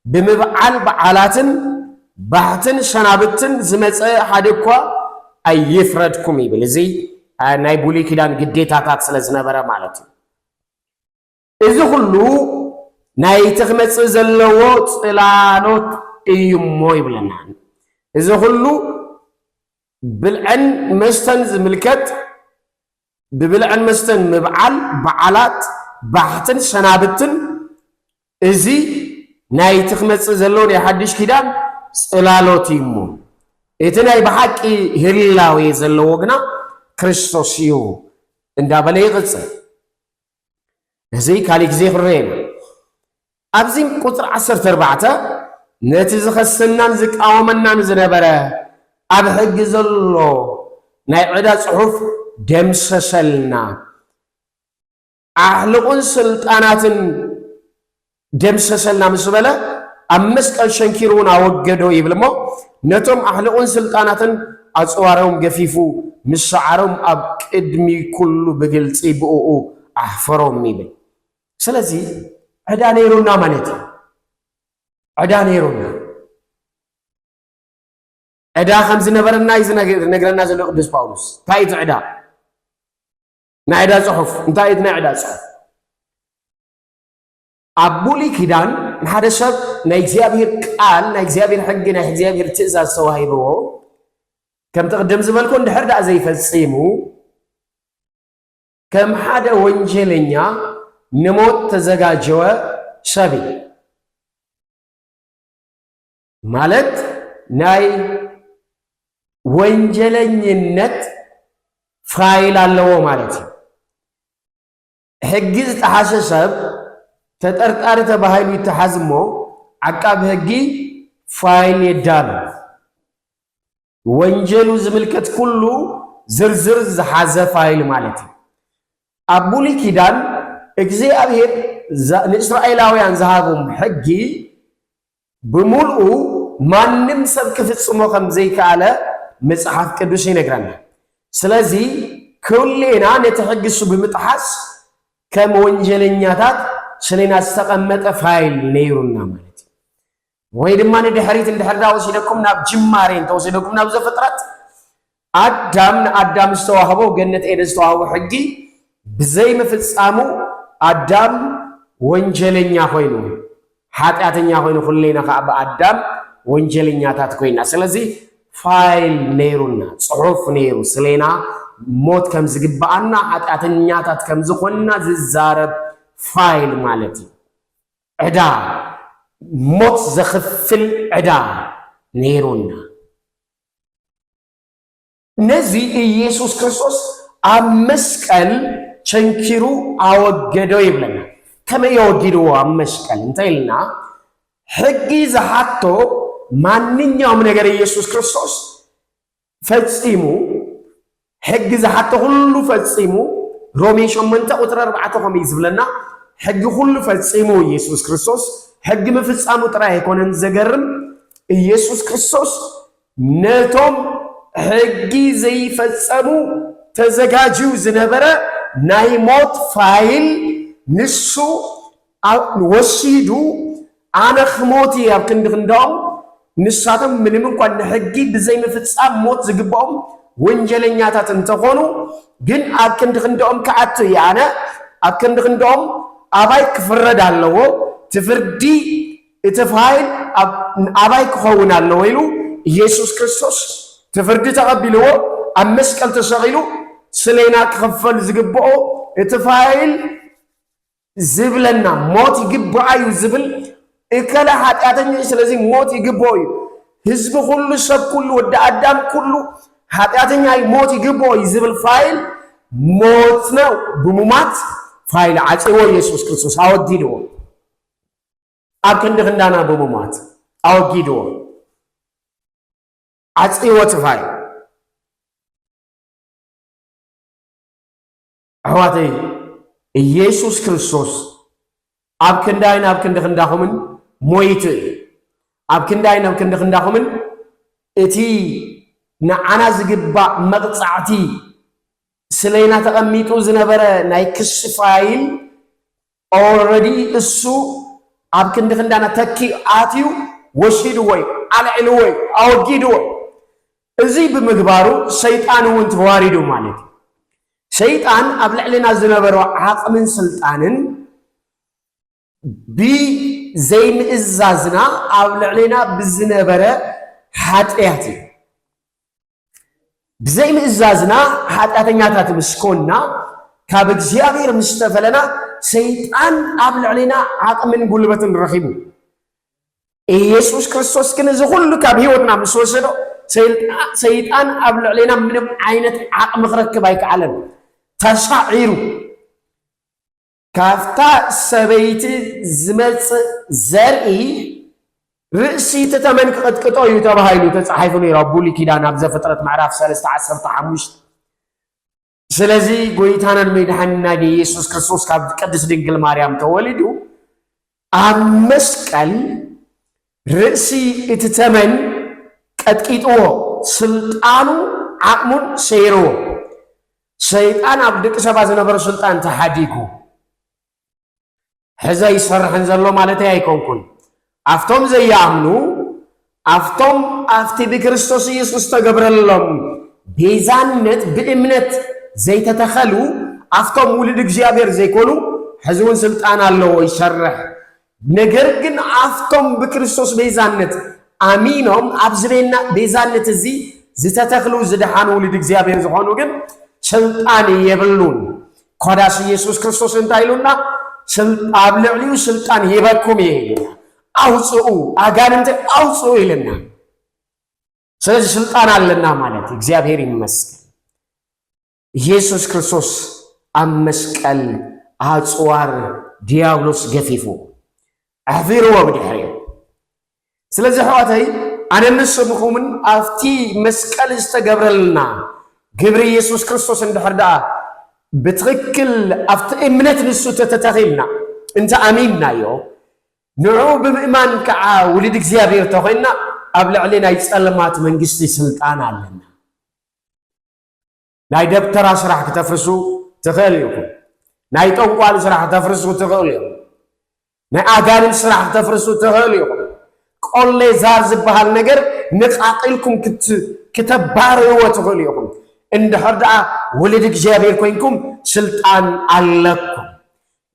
ብምብዓል በዓላትን ባህትን ሰናብትን ዝመፀ ሓደ እኳ ኣይፍረድኩም ይብል እዚ ናይ ብሉይ ኪዳን ግዴታታት ስለ ዝነበረ ማለት እዩ እዚ ሁሉ ናይ ትኽመጽእ ዘለዎ ጽላሎት እዩሞ ይብለና እዚ ሁሉ ብልዕን መስተን ዝምልከት ብብልዕን መስተን ምብዓል በዓላት ባህትን ሰናብትን እዚ ናይ ትኽመጽእ ዘሎ ናይ ሓድሽ ኪዳን ጽላሎት እዩሞ እቲ ናይ ብሓቂ ህላዌ ዘለዎ ግና ክርስቶስ እዩ እንዳበለ ይቕጽል እዚ ካሊእ ግዜ ክረአየና ኣብዚ ቁጥሪ 14 ነቲ ዝኸሰናን ዝቃወመናን ዝነበረ ኣብ ሕጊ ዘሎ ናይ ዕዳ ጽሑፍ ደምሰሰልና ኣሕልቁን ስልጣናትን ደምሰሰልና ምስ በለ ኣብ መስቀል ሸንኪሩውን ኣወገዶ ይብል እሞ ነቶም ኣሕልቁን ስልጣናትን ኣጽዋሮም ገፊፉ ምስዓሮም ኣብ ቅድሚ ኩሉ ብግልፂ ብእኡ ኣሕፈሮም ይብል ስለዚ ዕዳ ነይሩና ማለት እዩ ዕዳ ነይሩና ዕዳ ከም ዝነበረና እዩ ዝነግረና ዘሎ ቅዱስ ጳውሎስ እንታይ እቲ ዕዳ ናይ ዕዳ ጽሑፍ እንታይ እቲ ናይ ዕዳ ጽሑፍ ኣብ ብሉይ ኪዳን ንሓደ ሰብ ናይ እግዚአብሔር ቃል ናይ እግዚአብሔር ሕጊ ናይ እግዚአብሔር ትእዛዝ ተዋሂብዎ ከም ተቀደም ዝበልኮ እንድሕር ዳኣ ዘይፈጺሙ ከም ሓደ ወንጀለኛ ንሞት ተዘጋጀወ ሰብ ማለት ናይ ወንጀለኝነት ፋይል ኣለዎ ማለት እዩ ሕጊ ዝጠሓሰ ሰብ ተጠርጣሪ ተባሂሉ ይተሓዝ እሞ ዓቃቢ ሕጊ ፋይል የዳሉ ወንጀሉ ዝምልከት ኩሉ ዝርዝር ዝሓዘ ፋይል ማለት እዩ ኣብ ብሉይ ኪዳን እግዚአብሔር ንእስራኤላውያን ዝሃቦም ሕጊ ብምልኡ ማንም ሰብ ክፍጽሞ ከም ዘይከኣለ መጽሐፍ ቅዱስ ይነግረናል። ስለዚህ ኩሌና ነተሕግሱ ብምጥሓስ ከም ወንጀለኛታት ስለና ዝተቐመጠ ፋይል ነይሩና ማለት እዩ። ወይ ድማ ንድሕሪት እንድሕርዳ ወሲደኩም ናብ ጅማሬ እንተወሲደኩም ናብ ዘፍጥረት አዳም ዝተዋህቦ ገነት ኤደን ዝተዋህቦ ሕጊ ብዘይ ምፍጻሙ አዳም ወንጀለኛ ኮይኑ ኃጢአተኛ ኮይኑ ኩሌና ከዓ በአዳም ወንጀለኛታት ኮይና ስለዚህ ፋይል ነይሩና ጽሑፍ ነይሩ ስለና ሞት ከም ዝግባአና ኃጢአተኛታት ከም ዝኾንና ዝዛረብ ፋይል ማለት እዩ። ዕዳ ሞት ዘኽፍል ዕዳ ነይሩና ነዚ ኢየሱስ ክርስቶስ ኣብ መስቀል ቸንኪሩ አወገደው ይብለና። ከመይ የወጊድዎ ኣብ መስቀል እንታይ ኢልና ሕጊ ዝሓቶ ማንኛውም ነገር ኢየሱስ ክርስቶስ ፈጺሙ ሕጊ ዝሓቶ ሁሉ ፈጺሙ ሮሜ 8 ቁጥር 4 ከመይ ዝብለና ሕጊ ሁሉ ፈጺሙ ኢየሱስ ክርስቶስ ሕጊ ምፍጻሙ ጥራይ አይኮነን ዘገርም ኢየሱስ ክርስቶስ ነቶም ሕጊ ዘይፈጸሙ ተዘጋጅው ዝነበረ ናይ ሞት ፋይል ንሱ ወሲዱ አነ ኽሞት ኣብ ክንድኽንዶም ንሳቶም ምንም እንኳን ሕጊ ብዘይ ምፍጻም ሞት ዝግባኦም ወንጀለኛታት እንተኾኑ ግን ኣብ ክንድኽንዶም ከዓቱ ያነ ኣብ ክንድኽንዶም አባይ ክፍረድ ኣለዎ ትፍርዲ እቲ ፋይል አባይ ክኸውን ኣለዎ ኢሉ ኢየሱስ ክርስቶስ ትፍርዲ ተቐቢልዎ ኣብ መስቀል ተሰቒሉ ስለና ክኽፈል ዝግብኦ እቲ ፋይል ዝብለና ሞት ይግብአዩ ዝብል እከለ ኃጢአተኛ ስለዚህ ሞት ይግብኦ እዩ ህዝቢ ሁሉ ሰብ ሁሉ ወደ አዳም ሁሉ ኃጢአተኛ ሞት ይግብኦ ዝብል ፋይል ሞት ነው ብሙማት ፋይል አጽዎ ኢየሱስ ክርስቶስ አወጊድዎ ኣብ ክንድኽንዳና ብሙማት አወጊድዎ አጽዎ ፋይል አዋተይ ኢየሱስ ክርስቶስ ኣብ ክንዳይን ኣብ ክንድኽንዳኹምን ሞይቱ ኣብ ክንዳይን ኣብ ክንድኽንዳኹምን እቲ ንዓና ዝግባእ መቕጻዕቲ ስለና ተቐሚጡ ዝነበረ ናይ ክስ ፋይል ኦልሬዲ እሱ ኣብ ክንድኽንዳና ተኪ ኣትዩ ወሲድዎ ኣልዒልዎ ኣወጊድዎ እዚ ብምግባሩ ሰይጣን እውን ተዋሪዱ ማለት እዩ። ሰይጣን ኣብ ልዕልና ዝነበሮ ዓቕምን ስልጣንን ብዘይ ምእዛዝና ኣብ ልዕልና ብዝነበረ ኃጢአት እዩ። ብዘይ ምእዛዝና ኃጢአተኛታት ምስኮንና ካብ እግዚአብሔር ምስተፈለና ሰይጣን ኣብ ልዕልና ዓቕምን ጉልበትን ረኺቡ ኢየሱስ ክርስቶስ ግን እዚ ኩሉ ካብ ህይወትና ምስ ወሰዶ ሰይጣን ኣብ ልዕልና ምንም ዓይነት ዓቕሚ ክረክብ ኣይከኣለን ተሳዒሩ ካፍታ ሰበይቲ ዝመጽእ ዘርኢ ርእሲ ተተመን ክቅጥቅጦ እዩ ተባሂሉ ተጻሒፉ ነይሩ ኣብ ብሉይ ኪዳን ኣብ ዘፍጥረት ምዕራፍ 3:15 ስለዚ ጎይታናን መድኃኒትናን ኢየሱስ ክርስቶስ ካብ ቅድስት ድንግል ማርያም ተወሊዱ ኣብ መስቀል ርእሲ እቲ ተመን ቀጥቂጥዎ ስልጣኑ ዓቕሙን ሰይርዎ ሰይጣን ኣብ ደቂ ሰባት ዝነበረ ስልጣን ተሓዲጉ ሕዛ ይሰርሕን ዘሎ ማለት ኣይኮንኩን ኣፍቶም ዘይኣምኑ ኣፍቶም ኣብቲ ብክርስቶስ ኢየሱስ ተገብረሎም ቤዛነት ብእምነት ዘይተተኸሉ ኣፍቶም ውልድ እግዚአብሔር ዘይኮኑ ሕዚ እውን ስልጣን ኣለዎ ይሰርሕ ነገር ግን ኣፍቶም ብክርስቶስ ቤዛነት ኣሚኖም ኣብ ዝቤና ቤዛነት እዚ ዝተተኽሉ ዝድሓኑ ውልድ እግዚአብሔር ዝኾኑ ግን ስልጣን የብሉን ኮዳስ ኢየሱስ ክርስቶስ እንታይ ኢሉና ኣብ ልዕሊኡ ስልጣን ሂበኩም እየ ኢሉና አውጽኡ አጋንንት አውጽኡ ይልና ስለዚህ ስልጣን አለና ማለት እግዚአብሔር ይመስገን ኢየሱስ ክርስቶስ ኣብ መስቀል አጽዋር ዲያብሎስ ገፊፉ አፊርዎ ብድሕሪኡ ስለዚህ ሕዋተይ ኣነ ንስምኹምን ኣብቲ መስቀል ዝተገብረልና ግብሪ ኢየሱስ ክርስቶስ እንድሕር ደኣ ብትክክል ኣብቲ እምነት ንሱ ተተኺልና እንተ ኣሚንናዮ ንዑ ብምእማን ከዓ ውልድ እግዚአብሔር ተኾይና ኣብ ልዕሊ ናይ ጸልማት መንግስቲ ስልጣን ኣለና ናይ ደብተራ ስራሕ ከተፍርሱ ትኽእል ኢኹም ናይ ጠንቋል ስራሕ ተፍርሱ ትኽእል ኢኹም ናይ ኣጋንንት ስራሕ ተፍርሱ ትኽእል ኢኹም ቆሌ ዛር ዝበሃል ነገር ንቃቂልኩም ከተባርዎ ትኽእል ኢኹም እንድሕር ደኣ ወለድ እግዚአብሔር ኮይንኩም ስልጣን ኣለኩም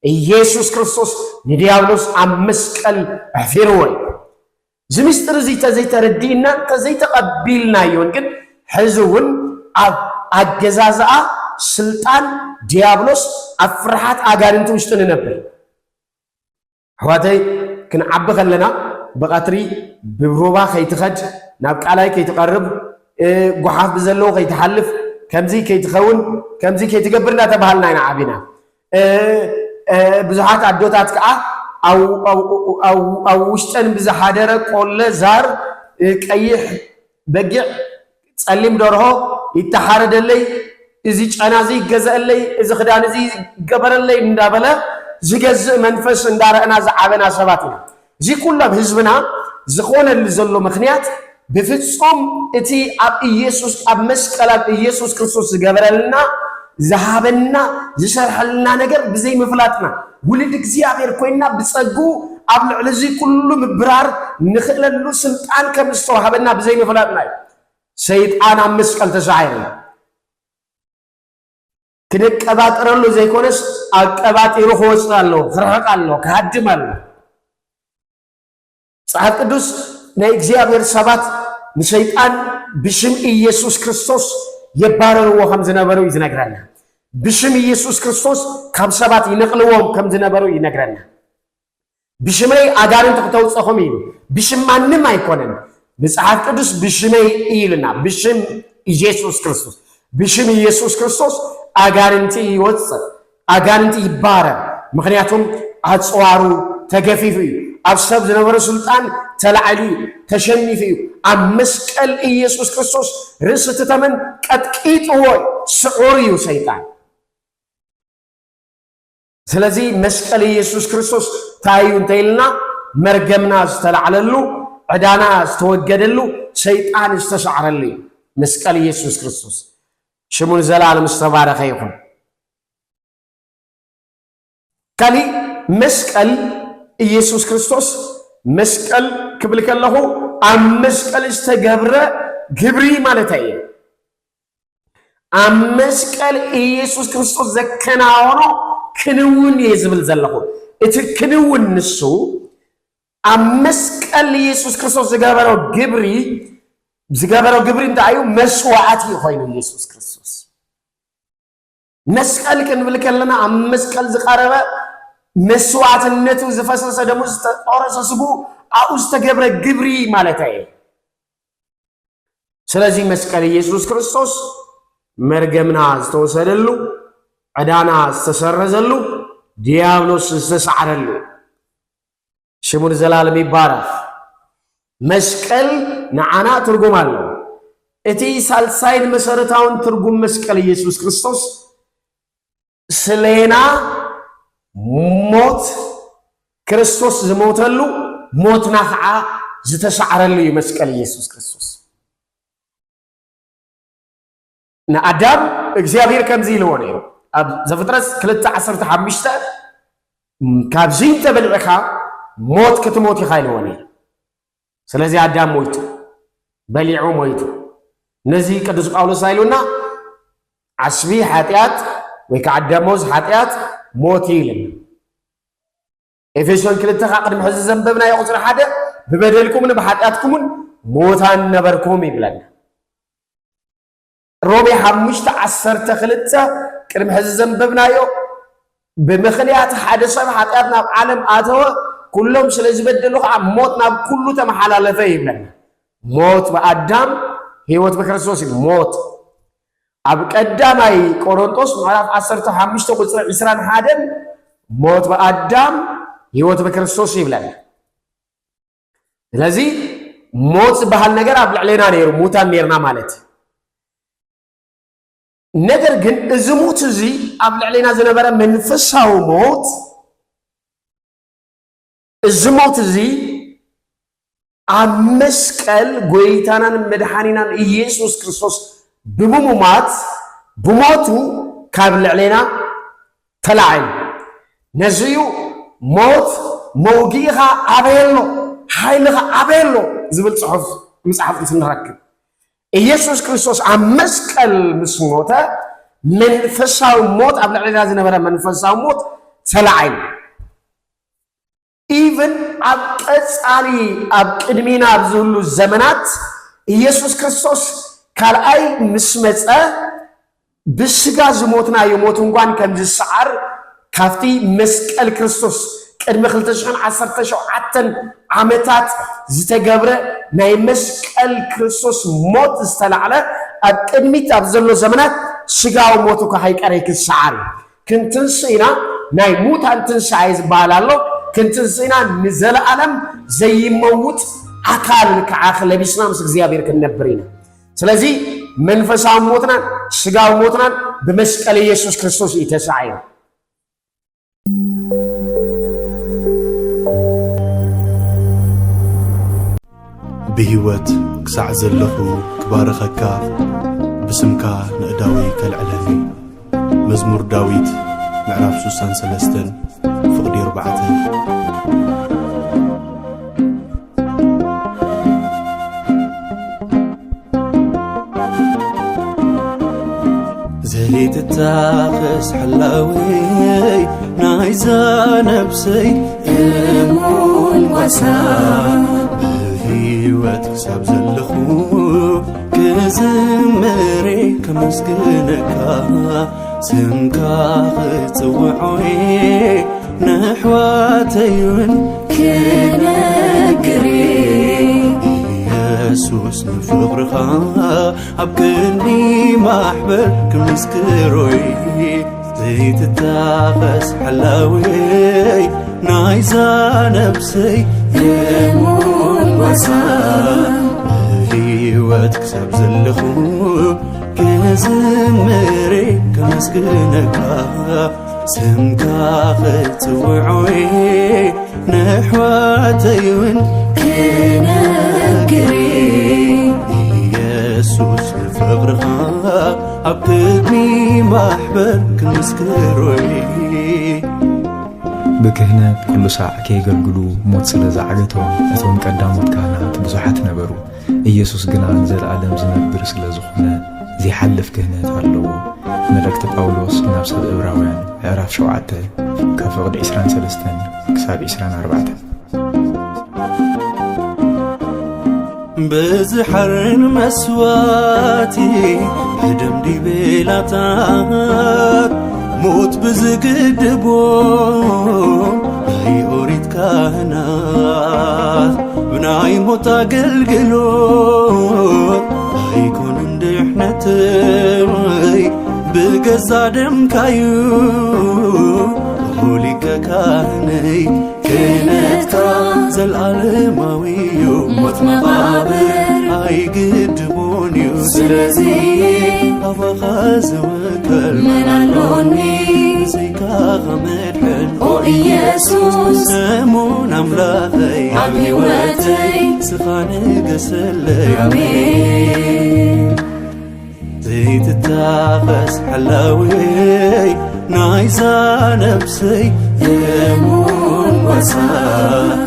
ኢየሱስ ክርስቶስ ንዲያብሎስ ኣብ መስቀል ኣሕፊርዎ ዝምስጥር እዚ ተዘይተረዲእና ተዘይተቐቢልናዮን ግን ሕዚ እውን ኣብ ኣገዛዝኣ ስልጣን ዲያብሎስ ኣብ ፍርሃት ኣጋንንት ውሽጢ ንነብር ኣሕዋተይ ክንዓቢ ከለና ብቐትሪ ብሮባ ከይትኸድ ናብ ቃላይ ከይትቐርብ ጉሓፍ ብዘለዎ ከይትሓልፍ ከምዚ ከይትኸውን ከምዚ ከይትገብር እናተባሃልና ኢና ዓቢና ብዙሓት ኣዶታት ከዓ ኣብ ውሽጠን ብዝሓደረ ቆለ ዛር ቀይሕ በጊዕ ጸሊም ደርሆ ይተሓረደለይ እዚ ጨና እዚ ይገዘአለይ እዚ ክዳን እዚ ይገበረለይ እንዳበለ ዝገዝእ መንፈስ እንዳረአና ዝዓበና ሰባት ኢና እዚ ኩሎም ህዝብና ዝኾነሉ ዘሎ ምክንያት بفتصم اتي اب ኢየሱስ اب መስቀል اب ኢየሱስ ክርስቶስ ዝገበረልና ዝሃበና ዝሰርሐልና ነገር ብዘይ ምፍላጥና ውልድ እግዚአብሔር ኮይና ብጸጉ اب ልዕል እዚ ኩሉ ምብራር ንኽለሉ ስልጣን ከም ዝተዋሃበና ብዘይ ምፍላጥና ሰይጣን اب መስቀል ተሻይረና ክንቀባጥረሉ ዘይኮነስ አቀባጢሩ ሆስታሎ ክረቃሎ ካድማሎ ጻፍ ቅዱስ ናይ እግዚአብሔር ሰባት ንሰይጣን ብሽም ኢየሱስ ክርስቶስ የባረርዎ ከም ዝነበሩ ይነግረና ብሽም ኢየሱስ ክርስቶስ ካብ ሰባት ይነቅልዎም ከም ዝነበሩ ይነግረና ብሽመይ አጋንንት ተውጸኹም ይሉ ብሽም ማንም አይኮነን መጽሐፍ ቅዱስ ብሽመይ ይልና ብሽም ኢየሱስ ክርስቶስ ብሽም ኢየሱስ ክርስቶስ አጋንንት ይወጽ አጋንንት ይባረር ምክንያቱም አጽዋሩ ተገፊፉ አብሰብ ዝነበረ ስልጣን ተላዕሊ ተሸኒፉ አመስቀል ኢየሱስ ክርስቶስ ርስት ተመን ቀጥቂጥዎ ስዑሪው ሰይጣን ስለዚህ መስቀል ኢየሱስ ክርስቶስ ታዩ እንተይልና መርገምና ዝተላዕለሉ ዕዳና ዝተወገደሉ ሰይጣን ዝተሻዕረሉ መስቀል ኢየሱስ ክርስቶስ ሽሙን ዘላለም ዝተባረኸ ይኹን ካሊ መስቀል ኢየሱስ ክርስቶስ መስቀል ክብል ከለሁ ኣብ መስቀል ዝተገብረ ግብሪ ማለት እዩ ኣብ መስቀል ኢየሱስ ክርስቶስ ዘከናወኖ ክንውን ይዝብል ዘለኹ እቲ ክንውን ንሱ ኣብ መስቀል ኢየሱስ ክርስቶስ ዝገበረው ግብሪ እንታይ እዩ መስዋዕት ኮይኑ ኢየሱስ ክርስቶስ መስቀል ክንብል ከለና ኣብ መስቀል ዝቀረበ መስዋዕትነቱ ዝፈሰሰ ደሙ ዝተቆረሰ አው ዝተገብረ ግብሪ ማለት እዩ ስለዚህ መስቀል ኢየሱስ ክርስቶስ መርገምና ዝተወሰደሉ ዕዳና ዝተሰረዘሉ ዲያብሎስ ዝተሰዓረሉ ሽሙን ዘላለም ይባረክ መስቀል ንዓና ትርጉም አለው እቲ ሳልሳይን መሰረታውን ትርጉም መስቀል ኢየሱስ ክርስቶስ ስለና ሞት ክርስቶስ ዝሞተሉ ሞትና ከዓ ዝተሰዓረሉ መስቀል ኢየሱስ ክርስቶስ ንአዳም እግዚአብሔር ከምዚ ኢልዎ ነይሩ ኣብ ዘፍጥረት 2:15 ካብዚ ተበልዕኻ ሞት ክትሞት ኢኻ ኢልዎ ነይሩ ስለዚህ አዳም ሞይቱ በሊዑ ሞይቱ ነዚ ቅዱስ ጳውሎስ አይሉና ዓስቢ ኃጢአት ወይ ከዓዳሞዝ ኃጢአት ሞት ይልን ኤፌሶን 2 ቅድም ሕዚ ዘንበብና ይቁጥር 1 በበደልኩምን በኃጢአትኩምን ሞታን ነበርኩም ይብለና ሮሜ 5:12 ቅድም ሕዚ ዘንበብናዮ በምኽንያት ሓደ ሰብ ኃጢአት ናብ ዓለም ኣተወ ኩሎም ስለዝበደሉ ከዓ ሞት ናብ ኩሉ ተመሓላለፈ ይብለና ሞት በአዳም ሕይወት በክርስቶስ ሞት ኣብ ቀዳማይ ቆሮንቶስ ምዕራፍ 15 ቁጥር 21 ሞት በአዳም ሕይወት በክርስቶስ ይብለና ስለዚህ ሞት በሃል ነገር ኣብ ልዕሌና ነይሩ ሙታን ነርና ማለት ነገር ግን እዚ ሞት እዚ ኣብ ልዕሌና ዝነበረ መንፈሳዊ ሞት እዚ ሞት እዚ ኣብ መስቀል ጎይታናን መድኃኒናን ኢየሱስ ክርስቶስ ብምሙማት بموتو كابل علينا تلعين نزيو موت موجيها أبيلو حيلها أبيلو زبل صحف مسحف نركب ኢየሱስ ክርስቶስ አመስቀል ምስሞተ መንፈሳዊ ሞት አብለዕለና ዝነበረ መንፈሳዊ ሞት ተላዓይ ኢቭን ኣብ ቀጻሊ ኣብ ቅድሚና ብዝህሉ ዘመናት ኢየሱስ ክርስቶስ ካልኣይ ምስ መጸ ብስጋ ዝሞትና የሞት እንኳን ከም ዝሰዓር ካፍቲ መስቀል ክርስቶስ ቅድሚ 2017 ዓመታት ዝተገብረ ናይ መስቀል ክርስቶስ ሞት ዝተላዕለ ኣብ ቅድሚት ኣብ ዘሎ ዘመናት ስጋው ሞቱ ከሃይቀረይ ክሰዓር ክንትንስኢና ናይ ሙታን ትንሳኤ ዝበሃል ኣሎ ክንትንስኢና ንዘለዓለም ዘይመውት አካል ከዓኽ ለቢስና ምስ እግዚአብሔር ክንነብር ኢና ስለዚ መንፈሳዊ ሞትና ስጋው ሞትና በመስቀል ኢየሱስ ክርስቶስ ይተሳዓይ بهوت كسع زلخو كبارخك بسمكا نقداوي كالعلمي مزمور داويت معرف سوسان سلستن فقدي 4 زهيت التاخس حلاوي نايزا نفسي المون وسام بهوت كسب زلخو كزمري كمسكنكا سمكا خطوعوي نحواتيون كنقري يسوس نفقرخا عبكني محبر كمسكروي زيت التاخس حلاوي نايزا نفسي يمون وسام هيوت كسب زلخو كزمري كمسكنكا سمكا خطوعوي نحواتيون كنقري يسوس الفقرخا عبكني محبر كمسكروي بكهنة كل ساعة كي يقلقلوا موت سلازة عقتهم أتهم قدامت كهنات بزحات نبرو إيسوس قنان زي العالم زنبر سلازخنا زي حلف كهنات هلو ملكت باولوس نفس الإبراوين عراف شوعته كفقد 20 سلستين كساب 24 بزحرن مسواتي هدم دي بيلاتات موت بزقدبو هاي أوريد كهنات بناي موت أقلقلو هاي كون اندحنتي بقزا دم كايو هوليك كهني كنتكا زالعالماويو موت مقابر هاي قدبونيو سلازي أبغى زوكل من اللوني زيكا غمدحن أو إيسوس سمون أملاخي عمي واتي سخاني قسلي عمين زيت التاخس حلاوي نايزا نفسي يمون وسام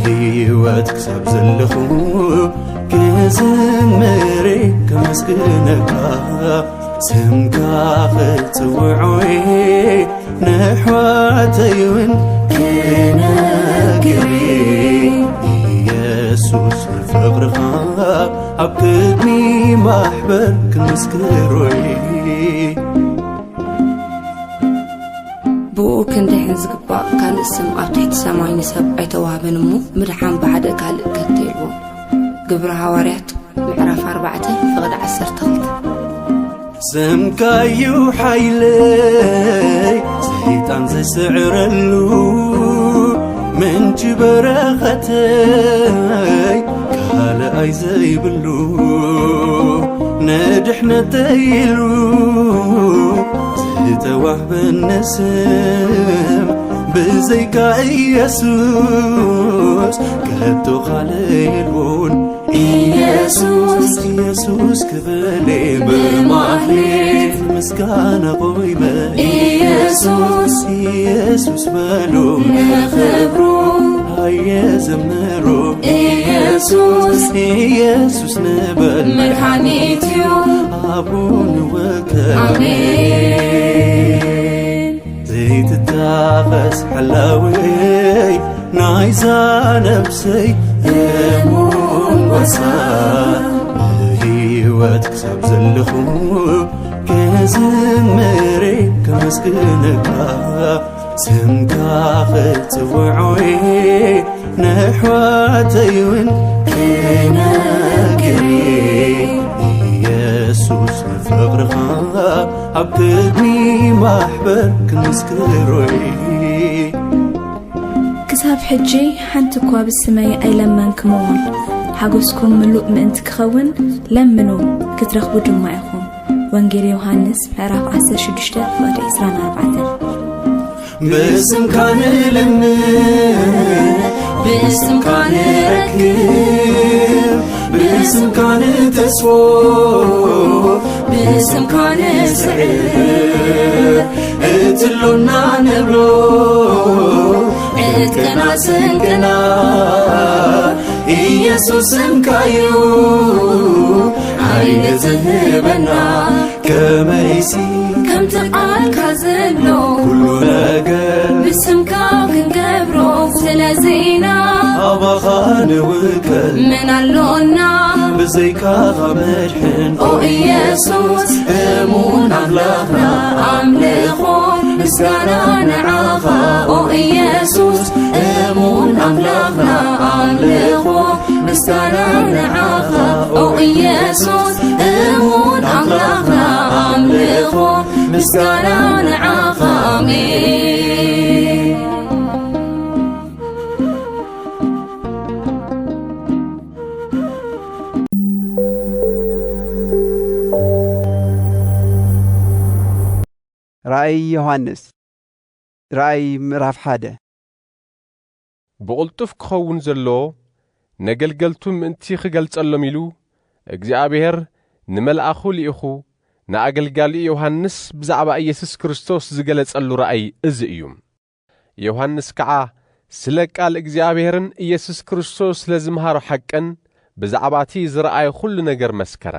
هيوت كسب زلخو كزمري كمسكنكا سمكا خطوعوي نحواتيون كنقري يسوس الفقرخا عبكني محبر كمسكروي بو كندحن زقبا كان اسم أبتحت سماي نسب أيتوابن مو مدحان بعد قال كتيلو قبر هواريات معرف 4 فقد 10 سمكايو حيلي سيطان زي سعرلو من جبرختي كهال أي زي بلو ندحنا تيلو زيتوحب النسم بزيكا يسوس كهبتو خالي البون ኢየሱስ ክበሌ በማህሌት ምስጋና ቆይበ ኢየሱስ በሉ ንኽብሩ አየዘምሩ ኢየሱስ ንበል መድኃኒት እዩ አቡን ወከል አሜን ዘይትታፈስ ሓላወይ ናይዛ ነፍሰይ እሙን ጐሳ ሕይወት ክሳብ ዘለኹ ከዝምሬ ከመስግነካ ስምካ ኽጽውዖይ ነሕዋተይውን ክነግሪ ኢየሱስ ንፍቕርኻ ኣብ ቅድሚ ማሕበር ክምስክሮይ ክሳብ ሕጂ ሓንቲ እኳ ብስመይ ኣይለመንክምዎን ሓጐስኩም ምሉእ ምእንቲ ክኸውን ለምኑ ክትረኽቡ ድማ ኢኹም ወንጌል ዮሃንስ ምዕራፍ 16:24 باسمك نلمن باسمك نركب باسمك نتسفو باسمك نسعر اتلونا نبلو اتكنا سنكنا ኢየሱስ እንካዩ ዓይነ ዝህበና ከመይሲ ከምቲ ቃልካ ዘሎ ኩሉ ነገር ብስምካ ክንገብሮ ስለዚና ኣባኻ ንውከል ምን ኣሎና ብዘይካኻ መድሕን ኦ ኢየሱስ እሙን ኣምላኽና ኣምልኾ ምስጋና ንዓኻ ኦ ኢየሱስ እሙን ኣምላኽና ኣምልኾ ምስጋና ንዓኻ ኦ ኢየሱስ እሙን ኣምላኽና ኣምልኾ ምስጋና ንዓኻ አሜን ራእይ ዮሐንስ ራእይ ምዕራፍ 1 ብቕልጡፍ ክኸውን ዘሎ ነገልገልቱ ምእንቲ ክገልጸሎም ኢሉ እግዚአብሔር ንመልአኹ ልኢኹ ንኣገልጋሊ ዮሐንስ ብዛዕባ ኢየሱስ ክርስቶስ ዝገለጸሉ ራእይ እዚ እዩ። ዮሐንስ ከዓ ስለ ቃል እግዚአብሔርን ኢየሱስ ክርስቶስ ስለዝምሃሮ ሓቅን ብዛዕባ እቲ ዝረአየ ኩሉ ነገር መስከረ።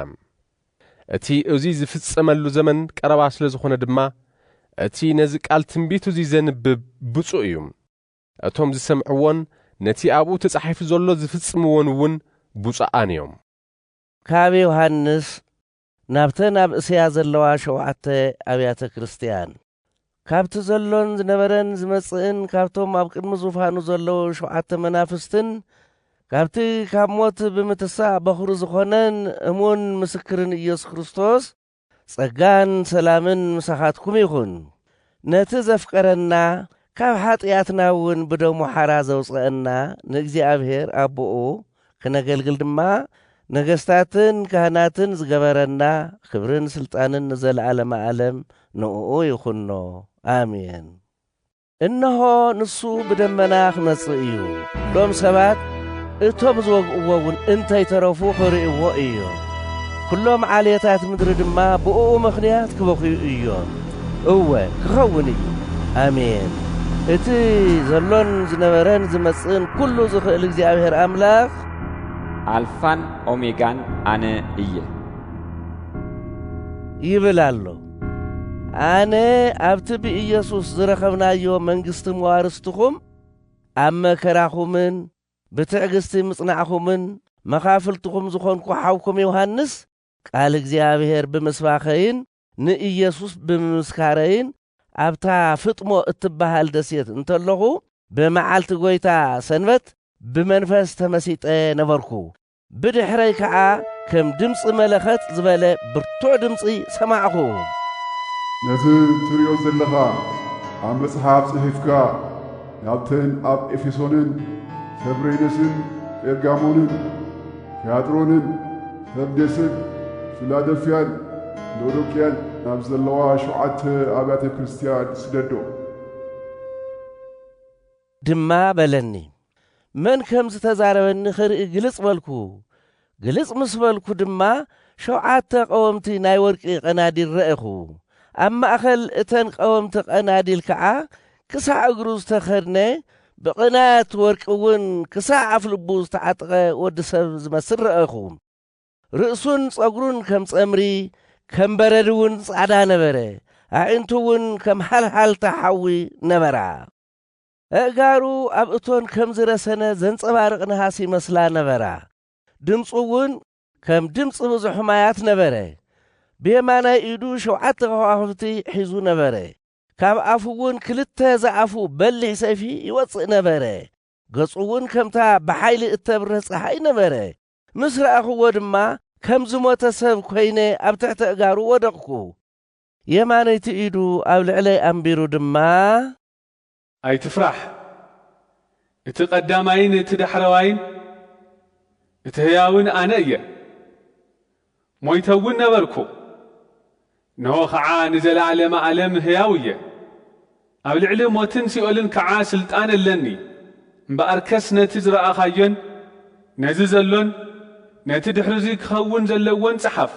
እቲ እዙይ ዝፍጸመሉ ዘመን ቀረባ ስለ ዝኾነ ድማ እቲ ነዚ ቃል ትንቢት እዙይ ዘንብብ ብፁዕ እዩ። እቶም ዝሰምዕዎን ነቲ ኣብኡ ተጻሒፉ ዘሎ ዝፍጽምዎን እውን ብፁዓን እዮም። ካብ ዮሐንስ ናብተን ኣብ እስያ ዘለዋ 7 ኣብያተ ክርስቲያን ካብቲ ዘሎን ዝነበረን ዝመጽእን ካብቶም ኣብ ቅድሚ ዙፋኑ ዘለዉ 7 መናፍስትን ካብቲ ካብ ሞት ብምትሳእ በኽሪ ዝኾነን እሙን ምስክርን ኢየሱስ ክርስቶስ ጸጋን ሰላምን ምሳኻትኩም ይኹን። ነቲ ዘፍቀረና ካብ ኃጢአትና እውን ብደሙ ሓራ ዘውፅአና ንእግዚአብሔር ኣቦኡ ክነገልግል ድማ ነገስታትን ካህናትን ዝገበረና ክብርን ስልጣንን ንዘለዓለመ ዓለም ንእኡ ይኹኖ አሜን። እነሆ ንሱ ብደመና ክመጽእ እዩ። ሎም ሰባት እቶም ዝወግእዎ እውን እንተይተረፉ ክርእይዎ እዩ። ኩሎም ዓልየታት ምድሪ ድማ ብእኡ ምኽንያት ክበኽዩ እዮም። እወ ክኸውን እዩ አሜን። እቲ ዘሎን ዝነበረን ዝመጽእን ኩሉ ዝኽእል እግዚአብሔር ኣምላኽ አልፋን ኦሜጋን አነ እየ ይብል ኣሎ። ኣነ ኣብቲ ብኢየሱስ ዝረኸብናዮ መንግሥቲ መዋርስትኹም ኣብ መከራኹምን ብትዕግሥቲ ምጽናዕኹምን መኻፍልትኹም ዝኾንኩ ሓውኩም ዮሐንስ ቃል እግዚአብሔር ብምስባኸይን ንኢየሱስ ብምስካረይን ኣብታ ፍጥሞ እትበሃል ደሴት እንተለኹ ብመዓልቲ ጐይታ ሰንበት ብመንፈስ ተመሲጠ ነበርኩ። ብድሕረይ ከዓ ከም ድምፂ መለኸት ዝበለ ብርቱዕ ድምፂ ሰማዕኹ። ነቲ ትሪኦ ዘለኻ ኣብ መጽሓፍ ጽሒፍካ ናብተን ኣብ ኤፌሶንን ሰብሬነስን ጴርጋሞንን ቲያጥሮንን ሰብዴስን ፊላደልፍያን ሎዶቅያን ናብ ዘለዋ 7 ኣብያተ ክርስቲያን ስደዶ ድማ በለኒ መን ከም ዝተዛረበኒ ክርኢ ግልጽ በልኩ። ግልጽ ምስ በልኩ ድማ 7 ቀወምቲ ናይ ወርቂ ቀናዲል ረአኹ። ኣብ ማእኸል እተን ቀወምቲ ቀናዲል ከዓ ክሳዕ እግሩ ዝተኸድነ ብቕናት ወርቂ እውን ክሳዕ ኣፍልቡ ዝተዓጥቀ ወዲ ሰብ ዝመስል ረአኹ። ርእሱን ጸጉሩን ከም ጸምሪ ከም በረድ እውን ጻዕዳ ነበረ። ኣዒንቱ እውን ከም ሓልሓልታ ሓዊ ነበራ። ኣእጋሩ ኣብ እቶን ከም ዝረሰነ ዘንጸባርቕ ነሃስ ይመስላ ነበራ። ድምፁ እውን ከም ድምፂ ብዙሕ ማያት ነበረ። ብየማናይ ኢዱ 7 ከዋኽብቲ ሒዙ ነበረ። ካብ ኣፉ እውን 2 ዝኣፉ በሊሕ ሰይፊ ይወፅእ ነበረ። ገጹ እውን ከምታ ብሓይሊ እተብርህ ፀሓይ ነበረ። ምስ ረኣኽዎ ድማ ከም ዝሞተ ሰብ ኮይነ ኣብ ትሕቲ እጋሩ ወደቕኩ። የማነይቲ ኢዱ ኣብ ልዕለይ ኣንቢሩ ድማ ኣይትፍራሕ፣ እቲ ቀዳማይን እቲ ዳሕረዋይን እቲ ሕያውን ኣነ እየ። ሞይተውን ነበርኩ፣ ነሆ ከዓ ንዘለዓለመ ዓለም ሕያው እየ። ኣብ ልዕሊ ሞትን ሲኦልን ከዓ ስልጣን ኣለኒ። እምበኣርከስ ነቲ ዝረኣኻዮን ነዚ ዘሎን ነቲ ድሕሪዚ ክኸውን ዘለዎን ጽሓፍ።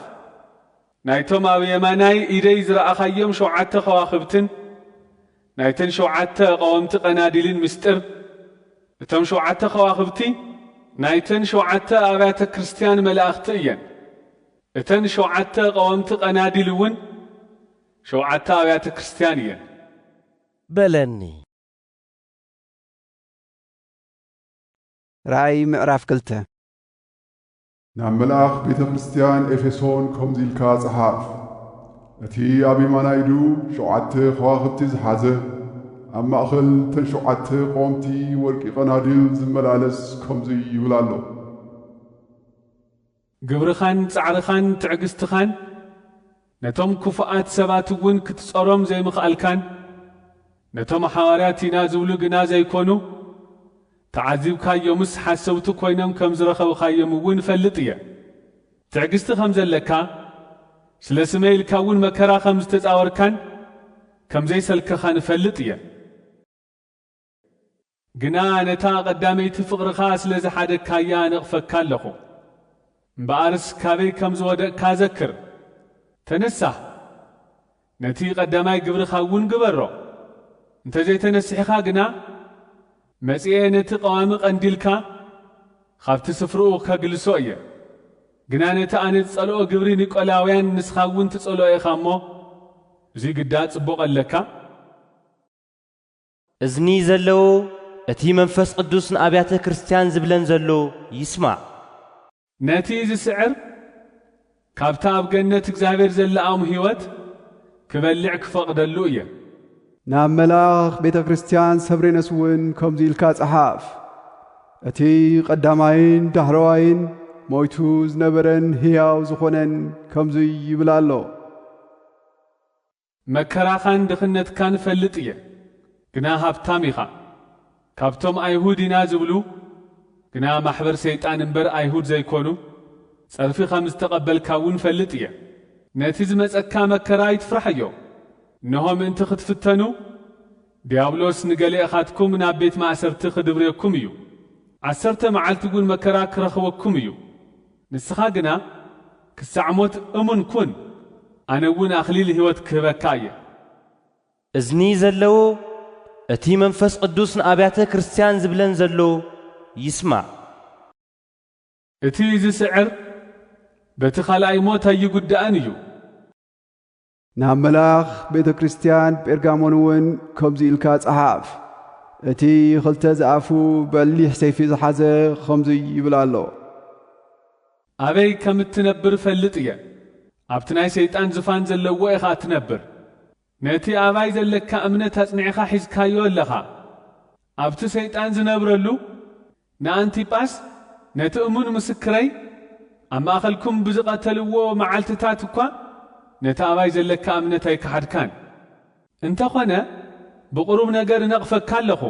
ናይቶም ኣብ የማናይ ኢደይ ዝረኣኻዮም 7 ከዋኽብትን ናይተን 7 ቀወምቲ ቀናዲልን ምስጢር፣ እቶም 7 ከዋኽብቲ ናይተን 7 ኣብያተ ክርስቲያን መላእኽቲ እየን። እተን 7 ቀወምቲ ቀናዲል እውን 7 ኣብያተ ክርስቲያን እየን በለኒ። ራእይ ምዕራፍ 2 ናብ መልአኽ ቤተ ክርስቲያን ኤፌሶን ከምዚ ኢልካ ጸሓፍ። እቲ ኣብ የማናይ ኢዱ 7 ከዋኽብቲ ዝሓዘ ኣብ ማእኸል ተን 7 ቀወምቲ ወርቂ ቀናዲል ዝመላለስ ከምዚ ይብል ኣሎ። ግብርኻን ጻዕርኻን ትዕግስትኻን ነቶም ክፉኣት ሰባት እውን ክትጸሮም ዘይምኽኣልካን ነቶም ሓዋርያት ኢና ዝብሉ ግና ዘይኮኑ ተዓዚብካዮምስ ሓሰብቲ ኮይኖም ከም ዝረኸብካዮም እውን ፈልጥ እየ። ትዕግስቲ ከም ዘለካ ስለ ስመይ ኢልካ እውን መከራ ከም ዝተጻወርካን ከም ዘይሰልከኻ ንፈልጥ እየ። ግና ነታ ቀዳመይቲ ፍቕርኻ ስለ ዝሓደግካያ ነቕፈካ ኣለኹ። እምበኣርስ ካበይ ከም ዝወደቕካ ዘክር። ተነሳህ፣ ነቲ ቀዳማይ ግብርኻ እውን ግበሮ። እንተዘይተነሲሕኻ ግና መጺአ ነቲ ቀዋሚ ቐንዲልካ ካብቲ ስፍርኡ ከግልሶ እየ። ግና ነቲ ኣነ ዝጸልኦ ግብሪ ኒቆላውያን ንስኻ እውን ትጸልኦ ኢኻ እሞ እዙይ ግዳእ ጽቡቕ ኣለካ። እዝኒ ዘለዎ እቲ መንፈስ ቅዱስ ንኣብያተ ክርስቲያን ዝብለን ዘሎ ይስማዕ። ነቲ ዝስዕር ካብታ ኣብ ገነት እግዚኣብሔር ዘለኣም ሕይወት ክበልዕ ክፈቕደሉ እየ። ናብ መልአኽ ቤተ ክርስቲያን ሰብሬነስ እውን ከምዚ ኢልካ ጸሓፍ። እቲ ቀዳማይን ዳሕረዋይን ሞይቱ ዝነበረን ሕያው ዝኾነን ከምዚ ይብል ኣሎ። መከራኻን ድኽነትካን ፈልጥ እየ። ግና ሃብታም ኢኻ። ካብቶም ኣይሁድ ኢና ዝብሉ ግና ማሕበር ሰይጣን እምበር ኣይሁድ ዘይኮኑ ጸርፊ ከም ዝተቐበልካ እውን ፈልጥ እየ። ነቲ ዝመጸካ መከራ ይትፍራሕዮ። እነሆ ምእንቲ ክትፍተኑ ዲያብሎስ ንገሊእኻትኩም ናብ ቤት ማእሰርቲ ክድብርየኩም እዩ። 10 መዓልቲ እውን መከራ ክረኽበኩም እዩ። ንስኻ ግና ክሳዕ ሞት እሙን ኩን፣ ኣነ እውን ኣኽሊል ሕይወት ክህበካ እየ። እዝኒ ዘለዎ እቲ መንፈስ ቅዱስ ንኣብያተ ክርስቲያን ዝብለን ዘሎ ይስማዕ። እቲ ዝስዕር በቲ ካልኣይ ሞት ኣይጉዳእን እዩ። ናብ መልአኽ ቤተ ክርስቲያን ጴርጋሞን እውን ከምዚ ኢልካ ጸሓፍ። እቲ 2 ዝኣፉ በሊሕ ሰይፊ ዝሓዘ ከምዚ ይብል ኣሎ። ኣበይ ከም እትነብር ፈልጥ እየ። ኣብቲ ናይ ሰይጣን ዝፋን ዘለዎ ኢኻ እትነብር። ነቲ ኣባይ ዘለካ እምነት ኣጽኒዕኻ ሒዝካዮ ኣለኻ። ኣብቲ ሰይጣን ዝነብረሉ ንኣንቲጳስ ነቲ እሙን ምስክረይ ኣብ ማእኸልኩም ብዝቐተልዎ መዓልትታት እኳ ነቲ ኣባይ ዘለካ እምነት ኣይከሓድካን። እንተኾነ ብቑሩብ ነገር ነቕፈካ ኣለኹ።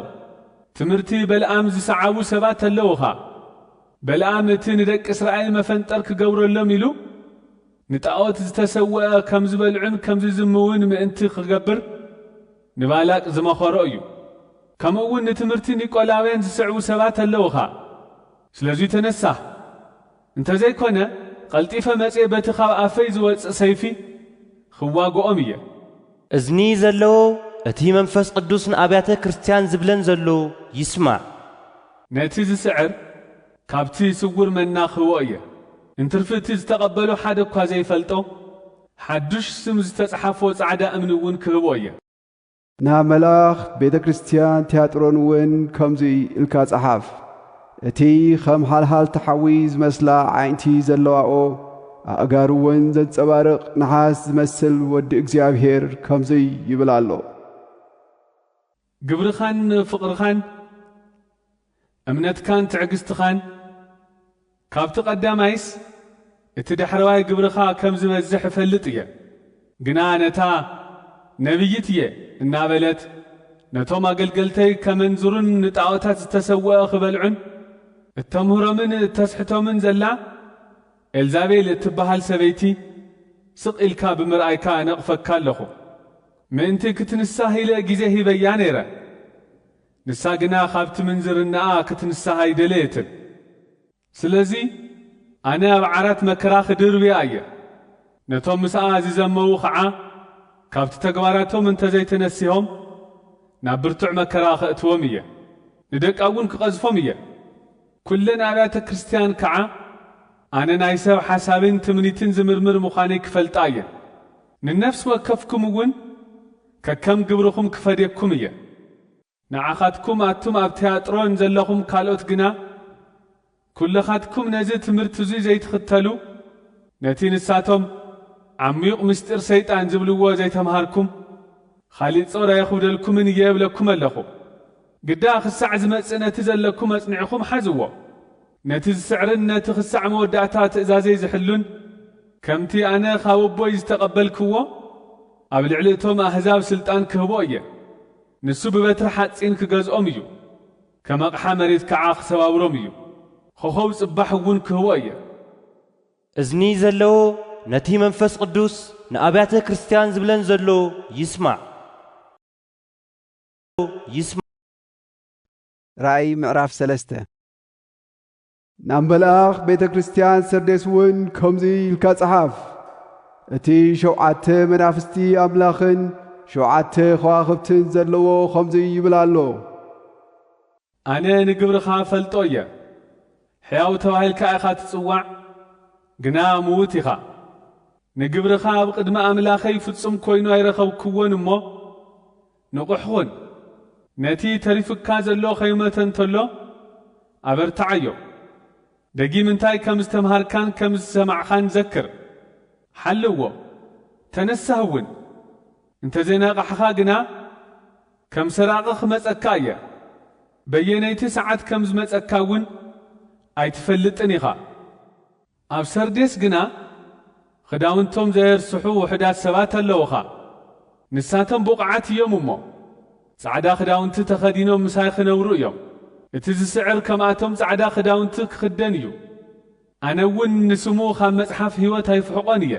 ትምህርቲ በልዓም ዝሰዓቡ ሰባት ኣለዉኻ። በልዓም እቲ ንደቂ እስራኤል መፈንጠር ክገብረሎም ኢሉ ንጣዖት ዝተሰውአ ከም ዝበልዑን ከም ዝዝምውን ምእንቲ ክገብር ንባላቅ ዝመኸሮ እዩ። ከምኡውን ንትምህርቲ ኒቆላውያን ዝስዕቡ ሰባት ኣለዉኻ። ስለዙይ ተነሳህ፣ انت زي كونه قلطيفة مزي بتخاب أفي زوج سيفي خواقو أمية እዝኒ ዘለዎ እቲ መንፈስ ቅዱስ ንኣብያተ ክርስቲያን ዝብለን ዘሎ ይስማዕ ነቲ ዝስዕር ካብቲ ስውር መናኽዎ እየ እንትርፍቲ ዝተቐበሉ ሓደ እኳ ዘይፈልጦ ሓዱሽ ስም ዝተጻሕፎ ጻዕዳ እምኒ እውን ክህቦ እየ ናብ መልኣኽ ቤተ ክርስቲያን ቲያጥሮን እውን ከምዚ ኢልካ ጸሓፍ እቲ ከም ሃልሃል ተሓዊ ዝመስላ ዓይንቲ ዘለዋኦ ኣእጋሩ እውን ዘንጸባርቕ ነሓስ ዝመስል ወዲ እግዚኣብሔር ከምዚ ይብል ኣሎ ግብርኻን ፍቕርኻን እምነትካን ትዕግስትኻን ካብቲ ቀዳማይስ እቲ ዳሕረዋይ ግብርኻ ከም ዝበዝሕ እፈልጥ እየ ግና ነታ ነቢይት እየ እናበለት ነቶም ኣገልገልተይ ከመንዙርን ንጣዖታት ዝተሰውአ ክበልዑን እተምህሮምን ተስሕቶምን ዘላ ኤልዛቤል እትበሃል ሰበይቲ ስቕ ኢልካ ብምርኣይካ ነቕፈካ ኣለኹ ምእንቲ ክትንሳህ ኢለ ጊዜ ሂበያ ነይረ ንሳ ግና ካብቲ ምንዝርናኣ ክትንሳህ ኣይደለየትን ስለዚ ኣነ ኣብ ዓራት መከራ ክድርብያ እየ ነቶም ምስኣ ዝዘመዉ ኸዓ ካብቲ ተግባራቶም እንተዘይተነሲሆም ናብ ብርቱዕ መከራ ኸእትዎም እየ ንደቃ እውን ክቐዝፎም እየ ኩለን ኣብያተ ክርስቲያን ከዓ ኣነ ናይ ሰብ ሓሳብን ትምኒትን ዝምርምር ምዃነይ ክፈልጣ እየ ንነፍስ ወከፍኩም እውን ከከም ግብርኹም ክፈድየኩም እየ ንዓኻትኩም ኣቱም ኣብ ቲያጥሮን ዘለኹም ካልኦት ግና ኩለኻትኩም ነዚ ትምህርቲ እዙይ ዘይትኽተሉ ነቲ ንሳቶም ዓሚቕ ምስጢር ሰይጣን ዝብልዎ ዘይተምሃርኩም ኻሊእ ጾር ኣይኽብደልኩምን እየ የብለኩም ኣለኹ ግዳ ክሳዕ ዝመጽእ ነቲ ዘለኩም ኣጽኒዕኹም ሓዝዎ ነቲ ዝስዕርን ነቲ ክሳዕ መወዳእታ ትእዛዘይ ዝሕሉን ከምቲ ኣነ ካብ ኣቦይ ዝተቐበልክዎ ኣብ ልዕሊ እቶም ኣሕዛብ ስልጣን ክህቦ እየ ንሱ ብበትሪ ሓጺን ክገዝኦም እዩ ከም ኣቕሓ መሬት ከዓ ክሰባብሮም እዩ ኾኸው ጽባሕ እውን ክህቦ እየ እዝኒ ዘለዎ ነቲ መንፈስ ቅዱስ ንኣብያተ ክርስቲያን ዝብለን ዘሎ ይስማዕ ራእይ ምዕራፍ 3 ናብ መልኣኽ ቤተ ክርስቲያን ሰርዴስ እውን ከምዚ ኢልካ ጸሓፍ እቲ 7 መናፍስቲ ኣምላኽን 7 ከዋኽብትን ዘለዎ ከምዚ ይብል ኣሎ ኣነ ንግብርኻ ፈልጦ እየ ሕያው ተባሂልካ ኢኻ ትጽዋዕ ግና ምዉት ኢኻ ንግብርኻ ኣብ ቅድሚ ኣምላኸይ ፍጹም ኮይኑ ኣይረኸብክዎን እሞ ንቑሕኹን ነቲ ተሪፍካ ዘሎ ኸይመተ እንተሎ ኣበርታዓዮ ደጊም እንታይ ከም ዝተምሃርካን ከም ዝሰማዕኻን ዘክር ሓልዎ ተነሳህ እውን እንተዘይነቓሕኻ ግና ከም ሰራቕ ክመጸካ እየ በየነይቲ ሰዓት ከም ዝመጸካ እውን ኣይትፈልጥን ኢኻ ኣብ ሰርዴስ ግና ክዳውንቶም ዘየርስሑ ውሕዳት ሰባት ኣለዉኻ ንሳቶም ቡቕዓት እዮም እሞ ጻዕዳ ክዳውንቲ ተኸዲኖም ምሳይ ክነብሩ እዮም እቲ ዝስዕር ከምኣቶም ጻዕዳ ክዳውንቲ ክኽደን እዩ ኣነ እውን ንስሙ ካብ መጽሓፍ ሕይወት ኣይፍሕቖን እየ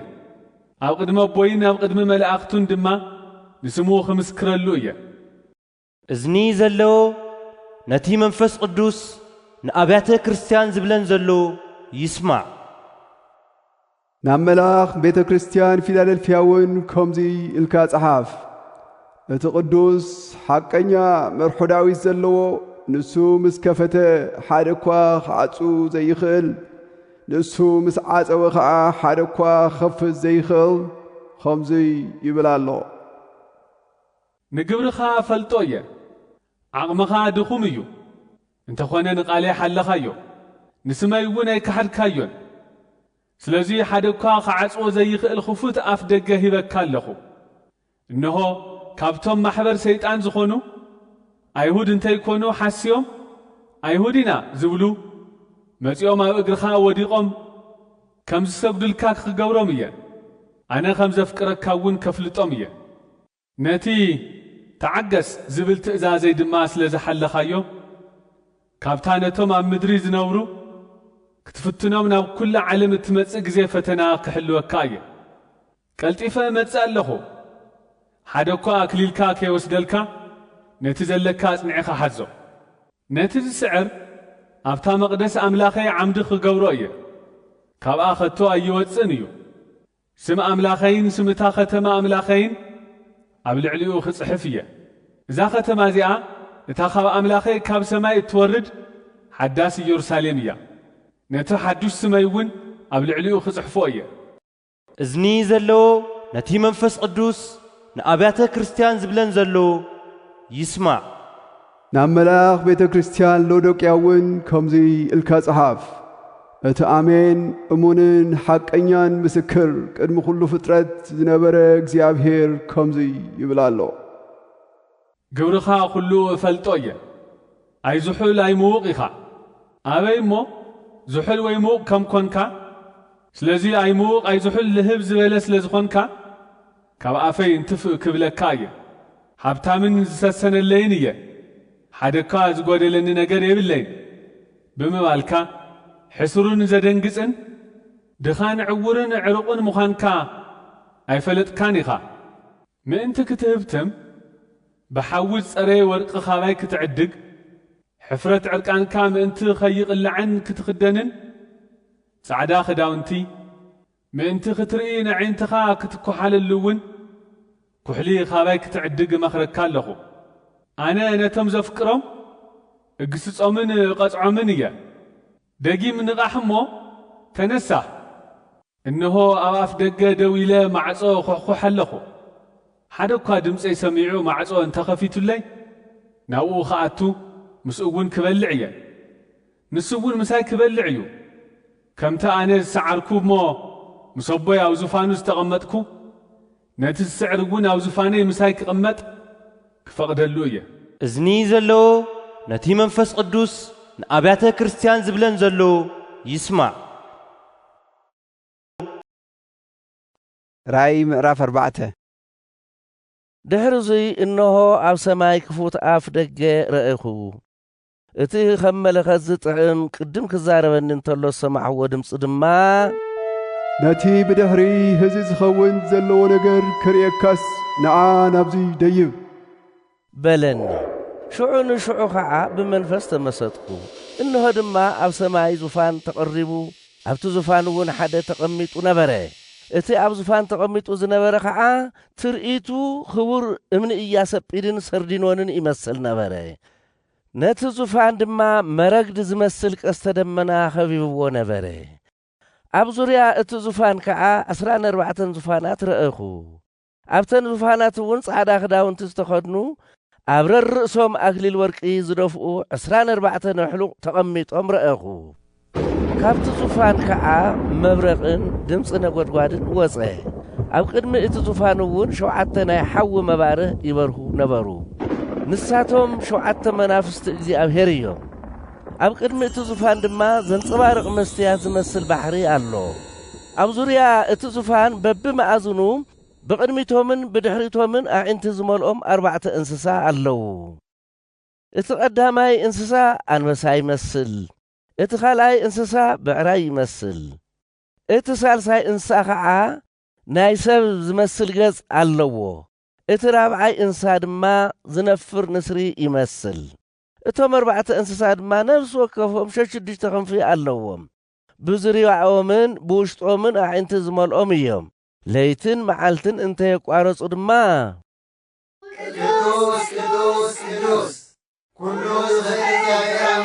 ኣብ ቅድሚ ኣቦይን ኣብ ቅድሚ መላእኽቱን ድማ ንስሙ ክምስክረሉ እየ እዝኒ ዘለዎ ነቲ መንፈስ ቅዱስ ንኣብያተ ክርስቲያን ዝብለን ዘሎ ይስማዕ ናብ መልኣኽ ቤተ ክርስቲያን ፊላደልፍያ እውን ከምዚ ኢልካ ጸሓፍ እቲ ቅዱስ ሓቀኛ መርሖ ዳዊት ዘለዎ ንሱ ምስ ከፈተ ሓደ እኳ ክዓጹ ዘይኽእል ንሱ ምስ ዓጸወ ከዓ ሓደ እኳ ክኸፍት ዘይኽእል ከምዚ ይብል ኣሎ ንግብርኻ ፈልጦ እየ ዓቕምኻ ድኹም እዩ እንተኾነ ንቓልየ ሓለኻዮ ንስመይ እውን ኣይከሓድካዮን ስለዚ ሓደ እኳ ክዓጽዎ ዘይኽእል ክፉት ኣፍ ደገ ሂበካ ኣለኹ እነሆ ካብቶም ማሕበር ሰይጣን ዝኾኑ ኣይሁድ እንተይኮኑ ሓስዮም ኣይሁድ ኢና ዝብሉ መጺኦም ኣብ እግርኻ ወዲቖም ከም ዝሰግዱልካ ክገብሮም እየ ኣነ ከም ዘፍቅረካ እውን ከፍልጦም እየ ነቲ ተዓገስ ዝብል ትእዛዘይ ድማ ስለ ዝሓለኻዮ ካብታ ነቶም ኣብ ምድሪ ዝነብሩ ክትፍትኖም ናብ ኩሉ ዓለም እትመጽእ ግዜ ፈተና ክሕልወካ እየ ቀልጢፈ መጽእ ኣለኹ ሓደ እኳ ኣክሊልካ ከይወስደልካ ነቲ ዘለካ ኣጽኒዕኻ ሓዞ ነቲ ዝስዕር ኣብታ መቕደስ ኣምላኸይ ዓምዲ ክገብሮ እየ ካብኣ ኸቶ ኣይወፅን እዩ ስም ኣምላኸይን ስምታ ኸተማ ኣምላኸይን ኣብ ልዕሊኡ ክጽሕፍ እየ እዛ ኸተማ እዚኣ እታ ካብ ኣምላኸይ ካብ ሰማይ እትወርድ ሓዳስ ኢየሩሳሌም እያ ነቲ ሓዱሽ ስመይ እውን ኣብ ልዕሊኡ ክጽሕፎ እየ እዝኒ ዘለዎ ነቲ መንፈስ ቅዱስ ንኣብያተ ክርስቲያን ዝብለን ዘሎ ይስማዕ ናብ መልኣኽ ቤተ ክርስቲያን ሎዶቅያ እውን ከምዚ ኢልካ ጽሓፍ እቲ ኣሜን እሙንን ሓቀኛን ምስክር ቅድሚ ኩሉ ፍጥረት ዝነበረ እግዚኣብሔር ከምዚ ይብል ኣሎ ግብርኻ ኩሉ እፈልጦ እየ ኣይዝሑል ኣይምውቕ ኢኻ ኣበይ እሞ ዝሑል ወይ ምውቕ ከም ኮንካ ስለዚ ኣይምውቕ ኣይዝሑል ልህብ ዝበለ ስለ ዝኾንካ ካብ ኣፈይ እንትፍእ ክብለካ እየ ሃብታምን ዝሰሰነለይን እየ ሓደካ ዝጐደለኒ ነገር የብለይን ብምባልካ ሕስሩን ዘደንግፅን ድኻን ዕውርን ዕሩቕን ምዃንካ ኣይፈለጥካን ኢኻ ምእንቲ ክትህብትም ብሓውዝ ጸረየ ወርቂ ኻባይ ክትዕድግ ሕፍረት ዕርቃንካ ምእንቲ ኸይቕልዐን ክትኽደንን ጻዕዳ ኽዳውንቲ ምእንቲ ክትርኢ ንዒንትኻ ክትኰሓለሉውን ኩሕሊ ኻባይ ክትዕድግ መኽረካ ኣለኹ ኣነ ነቶም ዘፍቅሮም እግስጾምን ቐጽዖምን እየ ደጊም ንቓሕ እሞ ተነሳህ እንሆ ኣብ ኣፍ ደገ ደው ኢለ ማዕጾ ኹሕኹሕ ኣለኹ ሓደ እኳ ድምፀይ ሰሚዑ ማዕጾ እንተኸፊቱለይ ናብኡ ኸኣቱ ምስኡ እውን ክበልዕ እየ ንሱ እውን ምሳይ ክበልዕ እዩ ከምቲ ኣነ ዝሰዓርኩ እሞ ምስ ኣቦይ ኣብ ዙፋኑ ዝተቐመጥኩ ነቲ ዝስዕር እውን ኣብ ዙፋነይ ምሳይ ክቕመጥ ክፈቕደሉ እየ እዝኒ ዘለዎ ነቲ መንፈስ ቅዱስ ንኣብያተ ክርስቲያን ዝብለን ዘሎ ይስማዕ ራእይ ምዕራፍ 4 ድሕሪ እንሆ ኣብ ሰማይ ክፉት ኣፍ ደገ ረአኹ እቲ ከም መለኸት ዝጥዕም ቅድም ክዛረበኒ እንተሎ ሰማዕዎ ድምፂ ድማ ነቲ ብድሕሪ ህዚ ዝኸውን ዘለዎ ነገር ክርእየካስ ንኣ ናብዚ ደይብ በለኒ ሽዑ ንሽዑ ኸዓ ብመንፈስ ተመሰጥኩ እንሆ ድማ ኣብ ሰማይ ዙፋን ተቐሪቡ ኣብቲ ዙፋን እውን ሓደ ተቐሚጡ ነበረ እቲ ኣብ ዙፋን ተቐሚጡ ዝነበረ ኸዓ ትርኢቱ ክቡር እምኒ ኢያሰጲድን ሰርዲኖንን ይመስል ነበረ ነቲ ዙፋን ድማ መረግዲ ዝመስል ቀስተ ደመና ኸቢብዎ ነበረ ኣብ ዙርያ እቲ ዙፋን ከዓ 14 ዙፋናት ረአኹ ኣብተን ዙፋናት እውን ጻዕዳ ክዳውንቲ ዝተኸድኑ ኣብ ርእሶም ኣክሊል ወርቂ ዝደፍኡ 24 ኣሕሉቕ ተቐሚጦም ረአኹ ካብቲ ዙፋን ከዓ መብረቕን ድምፂ ነጐድጓድን ወፀ ኣብ ቅድሚ እቲ ዙፋን እውን 7 ናይ ሓዊ መባርህ ይበርሁ ነበሩ ንሳቶም 7 መናፍስቲ እግዚኣብሔር እዮም ኣብ ቅድሚ እቲ ዙፋን ድማ ዘንጸባርቕ መስትያት ዝመስል ባሕሪ ኣሎ ኣብ ዙርያ እቲ ዙፋን በብመኣዝኑ ብቕድሚቶምን ብድሕሪቶምን ኣዒንቲ ዝመልኦም 4 እንስሳ ኣለዉ እቲ ቀዳማይ እንስሳ ኣንበሳ ይመስል እቲ ኻልኣይ እንስሳ ብዕራይ ይመስል እቲ ሳልሳይ እንስሳ ኸዓ ናይ ሰብ ዝመስል ገጽ ኣለዎ እቲ ራብዓይ እንስሳ ድማ ዝነፍር ንስሪ ይመስል እቶም 4 እንስሳ ድማ ነፍሲ ወከፎም 6 ክንፊ ኣለዎም ብዙርያኦምን ብውሽጦምን ኣዒንቲ ዝመልኦም እዮም ለይትን መዓልትን እንተየቋረጹ ድማ ቅዱስ ቅዱስ ቅዱስ ኩሉ ዝነበረን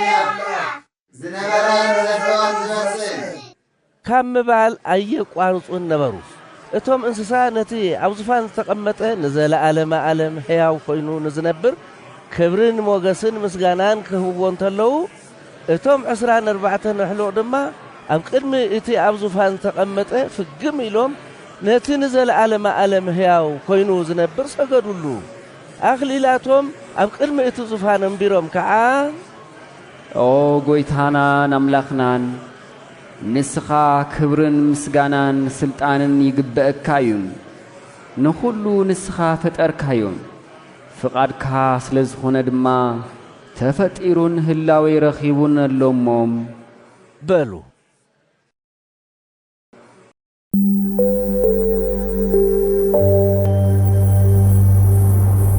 ዘለዎን ዝመጽእ ካብ ምባል ኣየቋርጹን ነበሩ እቶም እንስሳ ነቲ ኣብ ዙፋን ዝተቐመጠ ንዘለዓለመ ዓለም ሕያው ኮይኑ ንዝነብር ክብርን ሞገስን ምስጋናን ክህብዎ እንተለዉ እቶም 24 ኣሕሉቕ ድማ ኣብ ቅድሚ እቲ ኣብ ዙፋን ዝተቐመጠ ፍግም ኢሎም ነቲ ንዘለዓለመ ዓለም ሕያው ኮይኑ ዝነብር ሰገዱሉ ኣኽሊላቶም ኣብ ቅድሚ እቲ ዙፋን እምቢሮም ከዓ ኦ ጐይታናን ኣምላኽናን ንስኻ ክብርን ምስጋናን ስልጣንን ይግበአካ እዩ ንኹሉ ንስኻ ፈጠርካዮም ፍቓድካ ስለ ዝኾነ ድማ ተፈጢሩን ህላዌ ረኺቡን ኣሎሞም በሉ